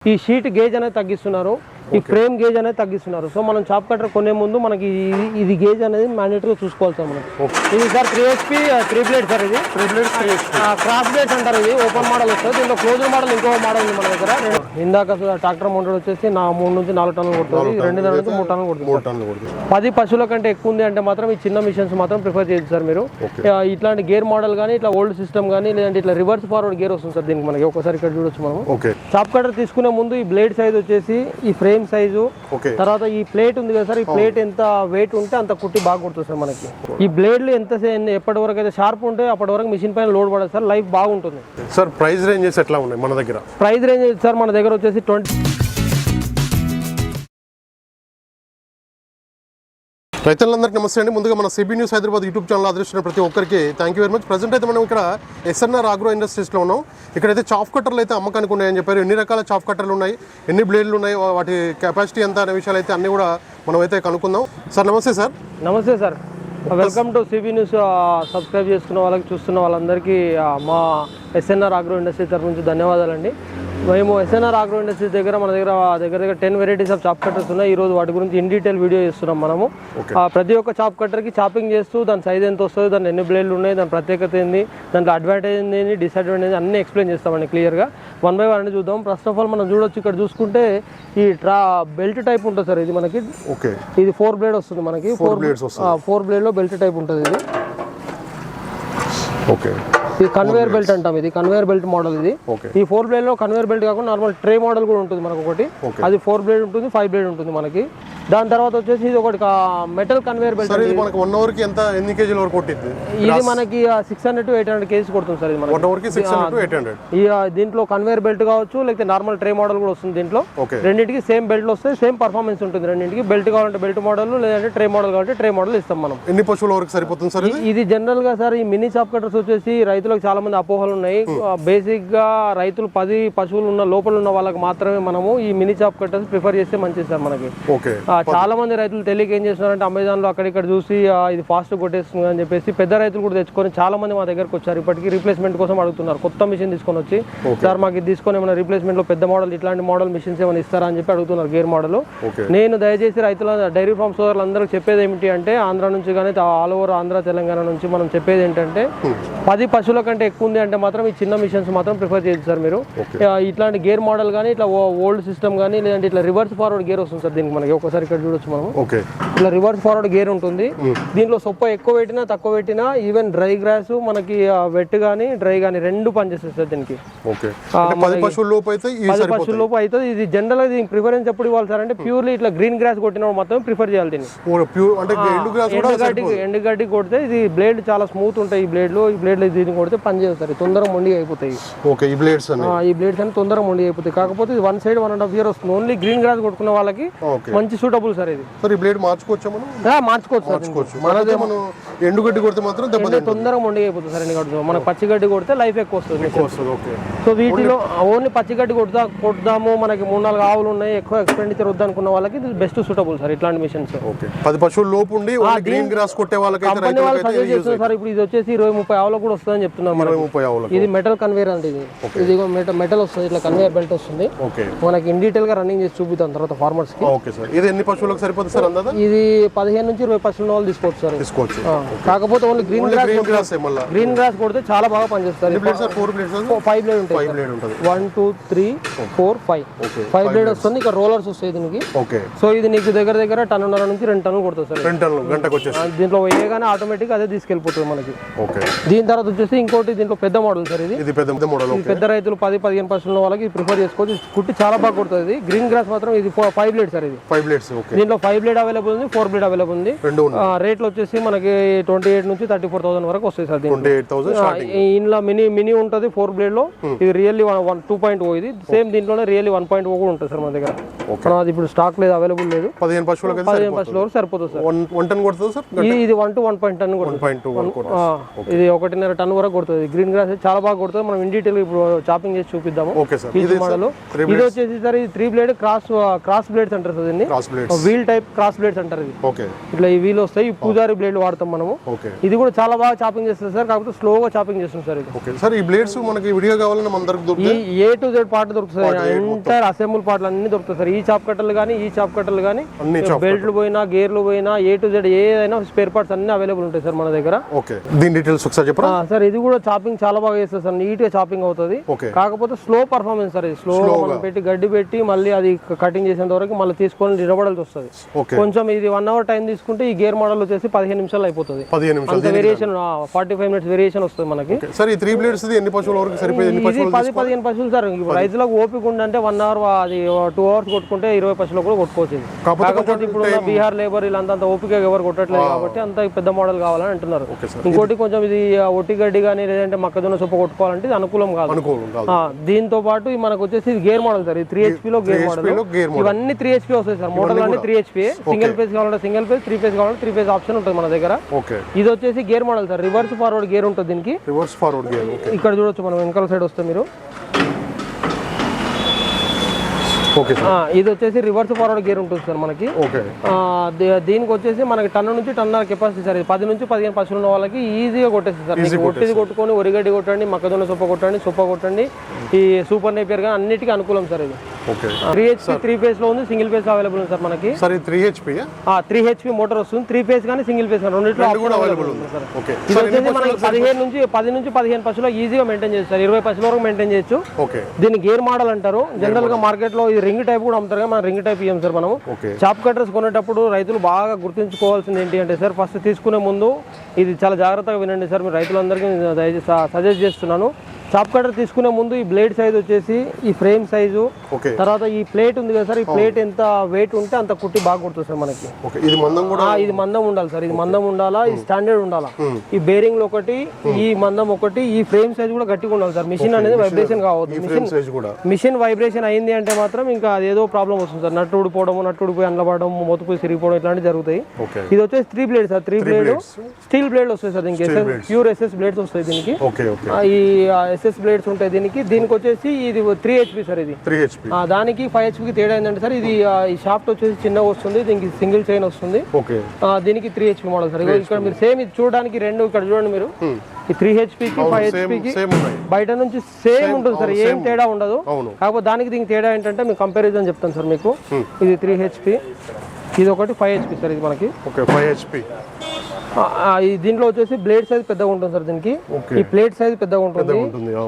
ఈ sheet gauge అనేది తగ్గిస్తున్నారు, ఈ ఫ్రేమ్ గేజ్ అనేది తగ్గిస్తున్నారు. సో మనం చాప్ కట్టర్ కొనే ముందు మనకి ఇది గేజ్ అనేది మ్యాండేటరీగా చూసుకోవాలి సార్ మనం. ఇది సార్ 3HP 3 బ్లేడ్ సార్. ఇది 3 బ్లేడ్ క్రాస్ బ్లేడ్స్ అంటారు. ఇది ఓపెన్ మోడల్ వస్తుంది. దీంట్లో క్లోజ్డ్ మోడల్ ఇంకో మోడల్ ఉంది మన దగ్గర. ఇందాక ట్రాక్టర్ మౌంటెడ్ వచ్చేసి 3 నుంచి 4 టన్నులు కొడుతుంది, 2.5 నుంచి 3 టన్నులు కొడుతుంది. 10 పశువుల కంటే ఎక్కువ ఉంది అంటే మాత్రం ఈ చిన్న మిషన్స్ మాత్రం ప్రిఫర్ చేయొచ్చు సార్ మీరు. ఇట్లాంటి గేర్ మోడల్ కానీ ఇట్లా ఓల్డ్ సిస్టమ్ కానీ లేదంటే ఇట్లా రివర్స్ ఫార్వర్డ్ గేర్ వస్తుంది సార్ దీనికి. మనకి ఒకసారి ఇక్కడ చూడొచ్చు మనం. చాప్ కట్టర్ తీసుకునే ముందు ఈ బ్లేడ్ సైజ్ వచ్చేసి, ఈ ఫ్రేమ్ సైజు, తర్వాత ఈ ప్లేట్ ఉంది కదా సార్, ఈ ప్లేట్ ఎంత వెయిట్ ఉంటే అంత కుట్టి బాగా కొడుతుంది సార్ మనకి. ఈ బ్లేడ్లు ఎప్పటి వరకు అయితే షార్ప్ ఉంటే అప్పటి వరకు మిషన్ పైన లోడ్ పడదు సార్, లైఫ్ బాగుంటుంది సార్. ప్రైస్ రేంజెస్ ఎట్లా ఉన్నాయి మన దగ్గర? ప్రైస్ రేంజ్ సార్ మన దగ్గర వచ్చేసి 20. రైతులందరికీ నమస్తే అండి. ముందుగా మన CB news Hyderabad YouTube channel ఆదరిస్తున్న ప్రతి ఒక్కరికి thank you very much. Present అయితే మనం ఇక్కడ ఎస్ఎన్ఆర్ ఆగ్రో ఇండస్ట్రీస్లో ఉన్నాం. ఇక్కడైతే చాప్ కట్టర్లు అయితే అమ్మకానికి ఉన్నాయని చెప్పారు. ఎన్ని రకాల చాప్ కట్టర్లు ఉన్నాయి, ఎన్ని బ్లేడ్లు ఉన్నాయి, వాటి కెపాసిటీ ఎంత అనే విషయాలు అయితే అన్నీ కూడా మనం అయితే కనుక్కుందాం. సార్ నమస్తే సార్. నమస్తే sir, welcome to CB news. Subscribe చేసుకున్న వాళ్ళకి, చూస్తున్న వాళ్ళందరికీ మా ఎస్ఎన్ఆర్ ఆగ్రో ఇండస్ట్రీ తరఫు నుంచి ధన్యవాదాలండి. మేము ఎస్ఎన్ఆర్ ఆగ్రో ఇండస్ట్రీస్ దగ్గర మన దగ్గర 10 వెరైటీస్ ఆఫ్ చాప్ కట్టర్స్ ఉన్నాయి. ఈరోజు వాటి గురించి ఇన్ డీటెయిల్ వీడియో చేస్తున్నాం మనము. ప్రతి ఒక్క చాప్ కట్టర్కి చాపింగ్ చేస్తూ దాని సైజ్ ఎంత వస్తుంది, దాని ఎన్ని బ్లేడ్లు ఉన్నాయి, దాని ప్రత్యేకత ఏంది, దాంట్లో అడ్వాంటేజ్ ఏంది, డిసడ్వాంటేజ్ అన్నీ ఎక్స్ప్లెయిన్ చేస్తామండి క్లియర్గా. 1 by 1 అని చూద్దాం. ఫస్ట్ ఆఫ్ ఆల్ మనం చూడొచ్చు, ఇక్కడ చూసుకుంటే ఈ బెల్ట్ టైప్ ఉంటుంది సార్. ఇది మనకి ఇది 4 బ్లేడ్ వస్తుంది మనకి. 4 బ్లేడ్లో బెల్ట్ టైప్ ఉంటుంది ఇది. ఇది కన్వేయర్ బెల్ట్ అంటాం. ఇది కన్వేయర్ బెల్ట్ మోడల్. ఇది ఈ 4 బ్లేడ్ లో కన్వేయర్ బెల్ట్ కాకుండా నార్మల్ ట్రే మోడల్ కూడా ఉంటుంది మనకు ఒకటి. అది 4 బ్లేడ్ ఉంటుంది, 5 బ్లేడ్ ఉంటుంది మనకి. దాని తర్వాత వచ్చేసి ఇది ఒకటి మెటల్ కన్వేయర్ బెల్ట్. ఇది మనకి 1 అవర్ కి ఎన్ని కేజీల వరకు కొట్టింది? ఇది మనకి 600 to 800 కేజీస్ కొడుతుంది సార్. ఇది మనకి 1 అవర్ కి 600 to 800. దీంట్లో కన్వేయర్ బెల్ట్ కావచ్చు, లేకపోతే నార్మల్ ట్రే మోడల్ కూడా వస్తుంది దీంట్లో. రెండింటికి సేమ్ బెల్ట్ వస్తాయి, సేమ్ పర్ఫార్మెన్స్ ఉంటుంది రెండింటికి. బెల్ట్ కావాలంటే బెల్ట్ మోడల్, లేదంటే ట్రే మోడల్ కావాలంటే ట్రే మోడల్ ఇస్తాం మనం. ఎన్ని పశువుల వరకు సరిపోతుంది సార్ ఇది? జనరల్ గా సార్ ఈ మినీ చాప్ కట్టర్స్ వచ్చేసి రైతులకు చాలా మంది అపోహలు ఉన్నాయి. బేసిక్ గా రైతులు 10 పశువులు ఉన్న లోపల ఉన్న వాళ్ళకి మాత్రమే మనము ఈ మినీ చాప్ కట్టర్స్ ప్రిఫర్ చేస్తే మంచిది సార్ మనకి. చాలా మంది రైతులు తెలియక ఏం చేస్తున్నారంటే అమెజాన్ లో అక్కడిక్కడ చూసి ఇది ఫాస్ట్ కొట్టేస్తుంది అని చెప్పేసి పెద్ద రైతులు కూడా తెచ్చుకొని చాలా మంది మా దగ్గరకు వచ్చారు. ఇప్పటికీ రీప్లేస్మెంట్ కోసం అడుగుతున్నారు. కొత్త మిషన్ తీసుకొని వచ్చి, సార్ మాకు ఇది తీసుకొని ఏమైనా రీప్లేస్మెంట్ లో పెద్ద మోడల్ ఇట్లాంటి మోడల్ మిషన్స్ ఏమైనా ఇస్తారా అని చెప్పి అడుగుతున్నారు, గేర్ మోడల్. నేను దయచేసి రైతుల డైరీ ఫార్మ్ సోదరులందరికీ చెప్పేది ఏమిటి అంటే, ఆంధ్ర నుంచి కానీ ఆల్ ఓవర్ ఆంధ్ర తెలంగాణ నుంచి మనం చెప్పేది ఏంటంటే, 10 పశువుల కంటే ఎక్కువ ఉంది అంటే మాత్రం ఈ చిన్న మిషన్స్ మాత్రం ప్రిఫర్ చేయొచ్చు సార్ మీరు. ఇట్లాంటి గేర్ మోడల్ కానీ ఇట్లా ఓల్డ్ సిస్టమ్ కానీ లేదంటే ఇట్లా రివర్స్ ఫార్వర్డ్ గేర్ వస్తుంది సార్ దీనికి. మనకి ఒకసారి ఇక్కడ చూడొచ్చు మనం. ఇట్లా రివర్స్ ఫార్వర్డ్ గేర్ ఉంటుంది. దీంట్లో సొప్ప ఎక్కువ పెట్టినా తక్కువ పెట్టినా, ఈవెన్ డ్రై గ్రాస్ మనకి వెట్ గానీ డ్రై గానీ రెండు పనిచేస్తుంది సార్ దీనికి. 10 పశువుల లోపు అవుతుంది. ఇది జనరల్ గా దీనికి ప్రిఫరెన్స్ ఎప్పుడు ఇవ్వాలి సార్ అంటే, ప్యూర్లీ ఇట్లా గ్రీన్ గ్రాస్ కొట్టిన మాత్రం ప్రిఫర్ చేయాలి దీన్ని. ఎండుగడ్డి కొడితే ఇది బ్లేడ్ చాలా స్మూత్ ఉంటాయి. ఈ బ్లేడ్లు దీన్ని కొడితే పని చేస్తారు, తొందరగా మొండి అయిపోతాయి. ఈ బ్లేడ్స్ అని తొందరగా మొండి అయిపోతాయి. కాకపోతే ఇది 1 side 1.5 year వస్తుంది. ఓన్లీ గ్రీన్ గ్రాస్ కొట్టుకున్న వాళ్ళకి మంచి సూటబుల్ సార్ ఇది. మార్చుకోవచ్చు. ఎండుగడ్డి కొడితే మాత్రం తొందరగా మొండి అయిపోతుంది సార్. ఎండుగడ్డి మనకు పచ్చిగడ్డి కొడితే లైఫ్ ఎక్కువ వస్తుంది. సో వీటిలో ఓన్లీ పచ్చిగడ్డి కొడదాము, మనకి 3-4 ఆవులు ఉన్నాయి, ఎక్కువ ఎక్స్పెండిచర్ వద్దు అనుకున్న వాళ్ళకి ఇది బెస్ట్ సూటబుల్ సార్ ఇట్లాంటి మిషన్స్. 10 పశువుల లోపు ఉండి గ్రీన్ గ్రాస్ కొట్టే వాళ్ళకి కంపెనీ వాళ్ళు సజెస్ట్ చేస్తున్నారు సార్. ఇప్పుడు ఇది వచ్చేసి 20-30 ఆవులకు కూడా వస్తుందని చెప్తున్నారు. ఇది మెటల్ కన్వేయర్ అంటే ఇది మెటల్ వస్తుంది, ఇట్లా కన్వేయర్ బెల్ట్ వస్తుంది. మనకి ఇన్ డీటెయిల్ గా రన్నింగ్ చేసి చూపిద్దాం తర్వాత ఫార్మర్స్ కి. ఇది ఎన్ని పశువులకు సరిపోతుంది సార్ అందాదా? ఇది 15 నుంచి 20 పశువుల వాళ్ళు తీసుకోవచ్చు సార్. కాకపోతే ఓన్లీ గ్రీన్ గ్రాస్ కొడితే చాలా బాగా పనిచేస్తారు. 5 బ్లేడ్ ఉంటాయి, 1 2 3 4 5 బ్లేడ్ వస్తుంది. ఇక్కడ రోలర్స్ వస్తాయి దీనికి. సో ఇది నీకు దగ్గర 1.5 టన్నుల నుంచి 2 టన్నులు కొడుతుంది సార్. దీంట్లో వేయగానే ఆటోమేటిక్ అదే తీసుకెళ్లిపోతుంది మనకి. దీని తర్వాత వచ్చేసి ఇంకోటి దీంట్లో పెద్ద మోడల్ సార్. ఇది పెద్ద రైతులు 10-15 పశువుల వాళ్ళకి ప్రిఫర్ చేసుకోవచ్చు. కుట్టి చాలా బాగా కొడుతుంది. గ్రీన్ గ్రాస్ మాత్రం ఇది 5 బ్లేడ్ సార్. ఇది 5 బ్లేడ్స్. దీంట్లో 5 బ్లేడ్ అవైలబుల్ ఉంది, 4 బ్లేడ్ అవైలబుల్ ఉంది. రేట్లు వచ్చేసి మనకి 28 నుంచి 34,000 వరకు వస్తాయి సార్. ఇంట్లో మినీ ఉంటుంది 4 బ్లేడ్ లో. ఇది రియల్లీ 2.0. ఇది సేమ్ దీంట్లోనే రియల్లీ 1.0 కూడా ఉంటుంది సార్ మన దగ్గర. అది ఇప్పుడు స్టాక్ లేదు, అవైలబుల్ లేదు. 15 పశువుల వరకు సరిపోతుంది సార్. ఇది 1 to 1.1 టన్ ఇది 1.5 టన్ వరకు కొడుతుంది. గ్రీన్ గ్రాస్ చాలా బాగా కొడుతుంది. మనం ఇన్ డీటెయిల్ ఇప్పుడు చాపింగ్ చేసి చూపిద్దాము. ఇది వచ్చేసి సార్ ఇది 3 బ్లేడ్ క్రాస్ బ్లేడ్స్ అంటారు సార్ దీన్ని. వీల్ టైప్ క్రాస్ బ్లేడ్స్ అంటారు. ఇది ఇట్లా ఈ వీల్ వస్తాయి. పూజారి బ్లేడ్ వాడతాం మనము. మనము. ఓకే, ఇది కూడా చాలా బాగా చాపింగ్ చేస్తుంది సార్, కాకపోతే స్లోగా చాపింగ్ చేస్తుంది సార్ ఇది. ఓకే సార్, ఈ బ్లేడ్స్ మనకి విడిగా కావాలన్నా మన దగ్గర దొరుకుతాయి. ఈ A to Z పార్ట్ దొరుకుతుంది, ఎంటైర్ అసెంబుల్ పార్ట్లు అన్ని దొరుకుతాయి సార్. ఈ చాప్ కట్టర్లు కానీ ఈ చాప్ కట్టర్లు కానీ బెల్ట్లు పోయినా గేర్లు పోయినా A to Z ఏదైనా స్పేర్ పార్ట్స్ అన్ని అవైలబుల్ ఉంటాయి సార్ మన దగ్గర. ఓకే, దీని డీటెయిల్స్ ఒకసారి చెప్పరా సార్. ఇది కూడా చాపింగ్ చాలా బాగా చేస్తుంది సార్, నీట్ గా చాపింగ్ అవుతుంది. కాకపోతే స్లో పర్ఫార్మెన్స్ సార్, ఇది స్లో మనం పెట్టి గడ్డి పెట్టి మళ్ళీ అది కటింగ్ చేసేంత వరకు మళ్ళీ తీసుకొని నిలబడాల్సి వస్తుంది. కొంచెం ఇది 1 hour టైం తీసుకుంటే ఈ గేర్ మోడల్ వచ్చేసి 15 నిమిషాలు అయిపోతుంది. 15 నిమిషాలు వేరియేషన్ 45 minutes వేరియేషన్ వస్తుంది మనకి. సార్ ఈ 3 బ్లేడ్స్ ఎన్ని పశువుల వరకు సరిపోయింది? 10-15 పశువులు సార్. రైతులకు ఓపిక ఉందంటే 1 hour అది 2 hours కొట్టుకుంటే 20 పశువులు కూడా కొట్టుకోవచ్చు. కాకపోతే ఇప్పుడు బీహార్ లేబర్ వీళ్ళంతా ఓపిక ఎవరు కొట్టట్లేదు కాబట్టి అంత పెద్ద మోడల్ కావాలని అంటున్నారు. ఇంకోటి కొంచెం ఇది ఒట్టి గడ్డి కానీ లేదంటే మొక్కజొన్న సొప్ప కొట్టుకోవాలంటే ఇది అనుకూలం కాదు. దీంతో పాటు మనకు వచ్చేసి గేర్ మోడల్ సార్, 3 HP లో గేర్ మోడల్. ఇవన్నీ 3 HP వస్తాయి సార్, మోడల్ అన్ని 3 HP. సింగిల్ ఫేజ్ కావాలంటే సింగిల్ ఫేజ్, 3 phase కావాలంటే 3 phase ఆప్షన్ ఉంటుంది మన దగ్గర. ఇది వచ్చేసి gear model sir, reverse forward gear ఉంటుంది దీనికి. రివర్స్ ఫార్వర్డ్ గేర్ ఇక్కడ చూడొచ్చు మనం వెనకాల సైడ్ వస్తే మీరు. ఇది వచ్చేసి రివర్స్ ఫార్వర్డ్ గేర్ ఉంటుంది సార్ మనకి. దీనికి వచ్చేసి మనకి టన్ను నుంచి టన్నర కెపాసిటీ సార్. 10 నుంచి 15 పశువులు ఉన్న వాళ్ళకి ఈజీగా కొట్టేస్తుంది సార్. ఒట్టిది కొట్టుకొని ఒరిగడ్డి కొట్టండి, మొక్కజొన్న సొప్ప కొట్టండి, సొప్ప కొట్టండి, ఈ సూపర్ నేపియర్ కానీ అన్నిటికీ అనుకూలం సార్ ఇది. 3 HP 3 phase లో ఉంది, సింగిల్ ఫేజ్ అవైలబుల్ ఉంది సార్ మనకి. 3 HP మోటార్ వస్తుంది, 3 phase కానీ సింగిల్ ఫేజ్ కానీ రెండిట్లో అవైలబుల్ ఉంది సార్. ఇది వచ్చేసి మనకి 10 నుంచి 15 పశువులు ఈజీగా మెయింటైన్ చేయొచ్చు సార్, 20 పశువుల వరకు మెయింటైన్ చేయొచ్చు. దీన్ని గేర్ మోడల్ అంటారు. జనరల్ గా మార్కెట్ లో ఇది రింగ్ టైప్ కూడా అమ్ముతారు కానీ మనం రింగ్ టైప్ ఇయ్యం సార్. మనము చాప్ కట్టర్స్ కొనేటప్పుడు రైతులు బాగా గుర్తుంచుకోవాల్సింది ఏంటి అంటే సార్, ఫస్ట్ తీసుకునే ముందు ఇది చాలా జాగ్రత్తగా వినండి సార్. మీరు రైతులందరికీ సజెస్ట్ చేస్తున్నాను. చాప్ కటర్ తీసుకునే ముందు ఈ బ్లేడ్ సైజ్ వచ్చేసి ఈ ఫ్రేమ్ సైజు, తర్వాత ఈ ప్లేట్ ఉంది కదా సార్, ఈ ప్లేట్ ఎంత వెయిట్ ఉంటే అంత కుట్టి బాగా కొడుతుంది సార్ మనకి. ఇది మందం ఉండాలి సార్, ఇది మందం ఉండాలా, ఇది స్టాండర్డ్ ఉండాలా. ఈ బేరింగ్ ఒకటి, ఈ మందం ఒకటి, ఈ ఫ్రేమ్ సైజ్ కూడా గట్టిగా ఉండాలి సార్. మిషన్ అనేది వైబ్రేషన్ కావద్దు. మిషన్ వైబ్రేషన్ అయింది అంటే మాత్రం ఇంకా అదేదో ప్రాబ్లం వస్తుంది సార్. నట్టు ఊడిపోవడం, నట్టు ఊడిపోయి అనలబడడం, మొత్తుపోయి సిరిగిపోవడం ఇట్లాంటివి జరుగుతాయి. ఇది వచ్చేసి 3 blade sir, 3 blade steel blade వస్తాయి సార్ దీనికి. ప్యూర్ SS బ్లేడ్స్ వస్తాయి దీనికి. ఈ SS బ్లేడ్స్ ఉంటాయి దీనికి. దీనికి వచ్చేసి ఇది 3 HP సార్. ఇది 3 HP. దానికి 5 HP కి తేడా ఏంటంటే సార్, ఇది ఈ షాఫ్ట్ వచ్చేసి చిన్నగా వస్తుంది, దీనికి సింగిల్ చైన్ వస్తుంది. దీనికి 3 HP మోడల్ సార్. ఇక్కడ మీరు సేమ్ ఇది చూడడానికి రెండు ఇక్కడ చూడండి మీరు, ఈ 3 HP కి 5 HP కి బయట నుంచి సేమ్ ఉంటుంది సార్, ఏం తేడా ఉండదు. కాకపోతే దానికి దీనికి తేడా ఏంటంటే మీకు కంపారిజన్ చెప్తాను సార్ మీకు. ఇది 3 HP, ఇది ఒకటి 5 HP సార్. ఇది మనకి 5 HP. దీంట్లో వచ్చేసి బ్లేడ్ సైజ్ పెద్దగా ఉంటుంది సార్ దీనికి. ఈ ప్లేట్ సైజ్ పెద్దగా ఉంటుంది,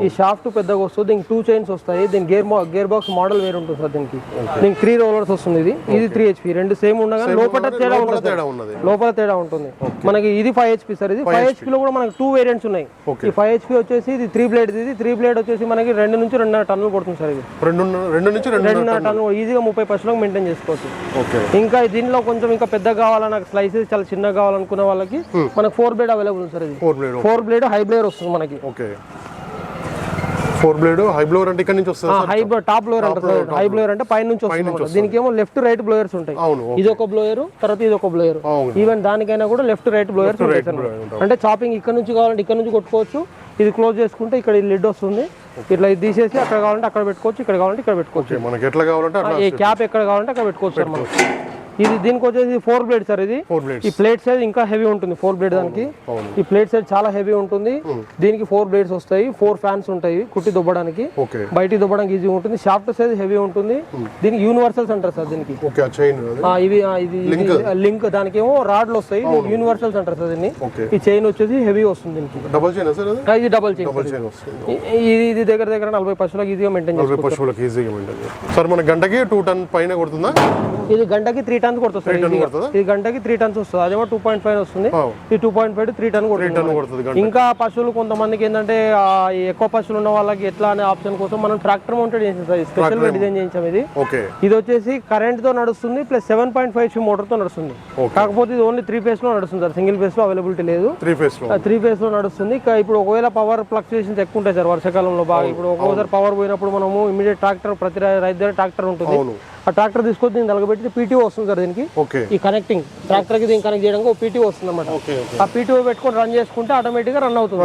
ఈ షాఫ్ట్ పెద్దగా వస్తుంది. దీనికి 2 చైన్స్ వస్తాయి. దీని గేర్ బాక్స్ మోడల్ వేరు ఉంటుంది సార్ దీనికి. దీనికి 3 rollers వస్తుంది. ఇది 3 HP. రెండు సేమ్ ఉండగా లోపల తేడా ఉంటుంది, లోపల తేడా ఉంటుంది మనకి. ఇది 5 HP సార్. ఇది 5 HP లో కూడా మనకి 2 వేరియంట్స్ ఉన్నాయి. ఈ 5 HP వచ్చేసి ఇది 3 బ్లేడ్. ఇది 3 బ్లేడ్ వచ్చేసి మనకి 2 నుంచి 2.5 టన్నులు కొడుతుంది సార్. ఇది 2 నుంచి 2.5 టన్నులు ఈజీగా 30 పశువులకు మెయింటైన్ చేసుకోవచ్చు. ఇంకా దీనిలో కొంచెం ఇంకా పెద్దగా కావాలన్నా, స్లైసెస్ చాలా చిన్నగా కావాలనుకున్న వాళ్ళకి మనకి 4 బ్లేడ్ అవైలబుల్ సార్. ఇది 4 బ్లేడ్ హై బ్లేడ్ వస్తుంది మనకి. 4 బ్లేడ్ హై బ్లోవర్ అంటే ఇక్కడ నుంచి వస్తుంది. హై టాప్ బ్లోవర్ అంటారు సార్. హై బ్లోవర్ అంటే పై నుంచి వస్తుంది. దీనికి ఏమో లెఫ్ట్ రైట్ బ్లోయర్స్ ఉంటాయి. ఇది ఒక బ్లోయర్, తర్వాత ఇది ఒక బ్లోయర్. ఈవెన్ దానికైనా కూడా లెఫ్ట్ రైట్ బ్లోయర్స్ ఉంటాయి సార్. అంటే చాపింగ్ ఇక్కడ నుంచి కావాలంటే ఇక్కడ నుంచి కొట్టుకోవచ్చు. ఇది క్లోజ్ చేసుకుంటే ఇక్కడ లిడ్ వస్తుంది, ఇట్లా ఇది తీసేసి అక్కడ కావాలంటే అక్కడ పెట్టుకోవచ్చు, ఇక్కడ కావాలంటే ఇక్కడ పెట్టుకోవచ్చు. మనకి ఎట్లా కావాలంటే ఈ క్యాప్ ఎక్కడ కావాలంటే అక్కడ పెట్టుకోవచ్చు సార్ మనం. ఇది దీనికి వచ్చేసి 4 బ్లేడ్ సార్. ఇది ఈ ప్లేట్ సైజ్ ఇంకా హెవీ ఉంటుంది 4 బ్లేడ్ దానికి. ఈ ప్లేట్ సైజ్ చాలా హెవీ ఉంటుంది. దీనికి 4 బ్లేడ్స్ వస్తాయి, 4 ఫ్యాన్స్ ఉంటాయి కుట్టి దుబ్బడానికి, బయటికి దుబ్బడానికి ఈజీ ఉంటుంది. షాఫ్ట్ సైజ్ హెవీ ఉంటుంది. దీనికి యూనివర్సల్స్ అంటారు సార్ దీనికి. ఇది లింక్ దానికి ఏమో రాడ్లు వస్తాయి, యూనివర్సల్స్ అంటారు సార్ దీన్ని. ఈ చైన్ వచ్చేసి హెవీ వస్తుంది దీనికి. ఇది డబుల్ చైన్. ఇది దగ్గర 40 పశువులకు ఈజీగా మెయింటైన్ చేసుకోవచ్చు సార్. మన గంటకి 2 టన్ పైన కొడుతుందా? ఇది గంటకి 3 టన్స్ కొడుతుంది. ఇది గంటకి 3 టన్స్ వస్తుంది. అదేమో 2.5 వస్తుంది. ఈ 2.5 to 3 టన్ కొడుతుంది. ఇంకా పశువులు కొంతమందికి ఏంటంటే ఎక్కువ పశువులు ఉన్న వాళ్ళకి ఎట్లా అనే ఆప్షన్ కోసం మనం ట్రాక్టర్ మౌంటెడ్ చేసాం సార్. స్పెషల్ గా డిజైన్ చేయించాం. ఇది వచ్చేసి కరెంట్ తో నడుస్తుంది, ప్లస్ 7.5 HP మోటార్ తో నడుస్తుంది. కాకపోతే ఇది ఓన్లీ 3 phase లో నడుస్తుంది సార్, సింగిల్ ఫేజ్ లో అవైలబిలిటీ లేదు. 3 phase లో నడుస్తుంది. ఇప్పుడు ఒకవేళ పవర్ ఫ్లక్చుయేషన్స్ ఎక్కువ ఉంటాయి సార్ వర్షాకాలంలో బాగా. ఇప్పుడు ఒక్కోసారి పవర్ పోయినప్పుడు మనము ఇమీడియట్ ట్రాక్టర్, ప్రతి రైతు దగ్గర ట్రాక్టర్ ఉంటుంది. ఆ ట్రాక్టర్ తీసుకొచ్చి దీన్ని తలగబెట్టి PTO వస్తుంది సార్ దీనికి. ఈ కనెక్టింగ్ ట్రాక్టర్ కి దీన్ని కనెక్ట్ చేయడానికి PTO వస్తుంది అనమాట. ఆ PTO పెట్టుకొని రన్ చేసుకుంటే ఆటోమేటిక్ గా రన్ అవుతుంది.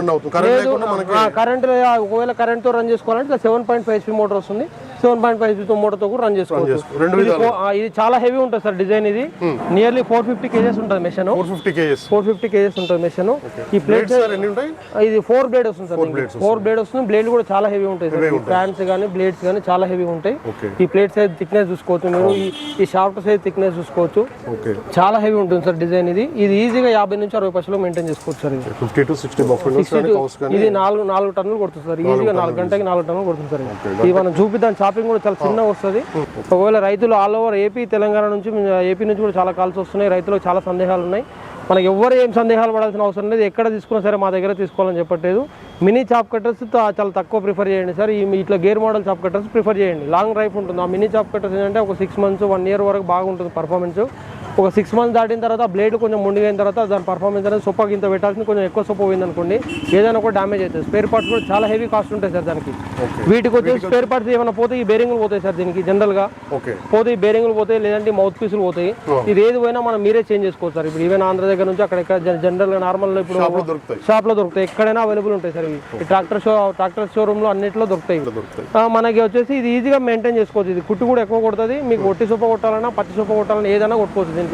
కరెంట్ ఒకవేళ కరెంట్ తో రన్ చేసుకోవాలంటే 7.5 HP మోటార్ వస్తుంది. 7.5 SB మోటార్తో కూడా రన్ చేసుకోవచ్చు. రెండు విధాలు. ఇది చాలా హెవీ ఉంటుంది సార్ డిజైన్. ఇది నియర్లీ 450 kgs ఉంటుంది మెషిన్. 450 kgs ఉంటుంది మెషిన్. ఈ ప్లేట్స్ ఎన్ని ఉంటాయి? ఇది 4 బ్లేడ్ వస్తుంది సార్. 4 బ్లేడ్ వస్తుంది. బ్లేడ్ కూడా చాలా హెవీ ఉంటాయి సార్. ఫ్యాన్స్ కానీ బ్లేడ్స్ కానీ చాలా హెవీ ఉంటాయి. ఈ ప్లేట్ సైజ్ థిక్నెస్ చూసుకోవచ్చు మీరు. ఈ షాఫ్ట్ సైజ్ థిక్నెస్ చూసుకోవచ్చు. చాలా హెవీ ఉంటుంది సార్ డిజైన్. ఇది ఈజీగా 50 నుంచి 60 పైసలు మెయింటైన్ చేసుకోవచ్చు సార్. ఇది 50 to 60 బఫెలోస్ ఇది 4 టన్నులు కొడుతుంది సార్. ఈజీగా 4 గంటకి 4 టన్నులు కొడుతుంది సార్. ఇది మనం చూపిద్దాం. షాపింగ్ కూడా చాలా చిన్నగా వస్తుంది. ఒకవేళ రైతులు ఆల్ ఓవర్ ఏపీ తెలంగాణ నుంచి ఏపీ నుంచి కూడా చాలా కాల్స్ వస్తున్నాయి. రైతులకు చాలా సందేహాలు ఉన్నాయి. మనకి ఎవరు ఏం సందేహాలు పడాల్సిన అవసరం లేదు. ఎక్కడ తీసుకున్నా సరే మా దగ్గర తీసుకోవాలని చెప్పట్లేదు. మినీ చాప్ కట్టర్స్ చాలా తక్కువ ప్రిఫర్ చేయండి సార్. ఇట్లా gear model chop cutters prefer చేయండి. లాంగ్ లైఫ్ ఉంటుంది. ఆ మినీ చాప్ కట్టర్స్ ఏంటంటే ఒక 6 months 1 year వరకు బాగుంటుంది పర్ఫార్మెన్స్. ఒక 6 months దాటిన తర్వాత బ్లేడ్ కొంచెం ముందుగైన తర్వాత దాని పర్ఫార్మెన్స్ అనేది సొప్ప గింత పెట్టాల్సింది కొంచెం ఎక్కువ సొప్ప పోయింది అనుకోండి ఏదైనా కూడా డ్యామేజ్ అవుతుంది. స్పేర్ పార్ట్స్ కూడా చాలా హెవీ కాస్ట్ ఉంటాయి సార్ దానికి. వీటికి వచ్చేసి స్పేర్ పార్ట్స్ ఏమైనా పోతే ఈ బేరింగ్లు పోతాయి సార్. దీనికి జనరల్గా పోతే ఈ బేరింగ్లు పోతాయి, లేదంటే మౌత్ పీసులు పోతాయి. ఇది ఏది పోయినా మనం మీరే చేంజ్ చేసుకోవచ్చు సార్. ఇప్పుడు ఈవెన్ ఆంధ్ర దగ్గర నుంచి అక్కడ జనరల్గా నార్మల్ ఇప్పుడు షాప్లో దొరుకుతాయి. ఎక్కడైనా అవైలబుల్ ఉంటాయి సార్. ఇవి ట్రాక్టర్ షోరూమ్లో అన్నింటిలో దొరుకుతాయి. మనకి వచ్చేసి ఇది ఈజీగా మెయింటైన్ చేసుకోవచ్చు. ఇది కుట్టు కూడా ఎక్కువ కొడుతుంది. మీకు ఒట్టి సొప్ప కొట్టాలన్నా పచ్చి సొప్ప కొట్టాలన్నా ఏదైనా కొట్టుకోవచ్చు దీంట్లో.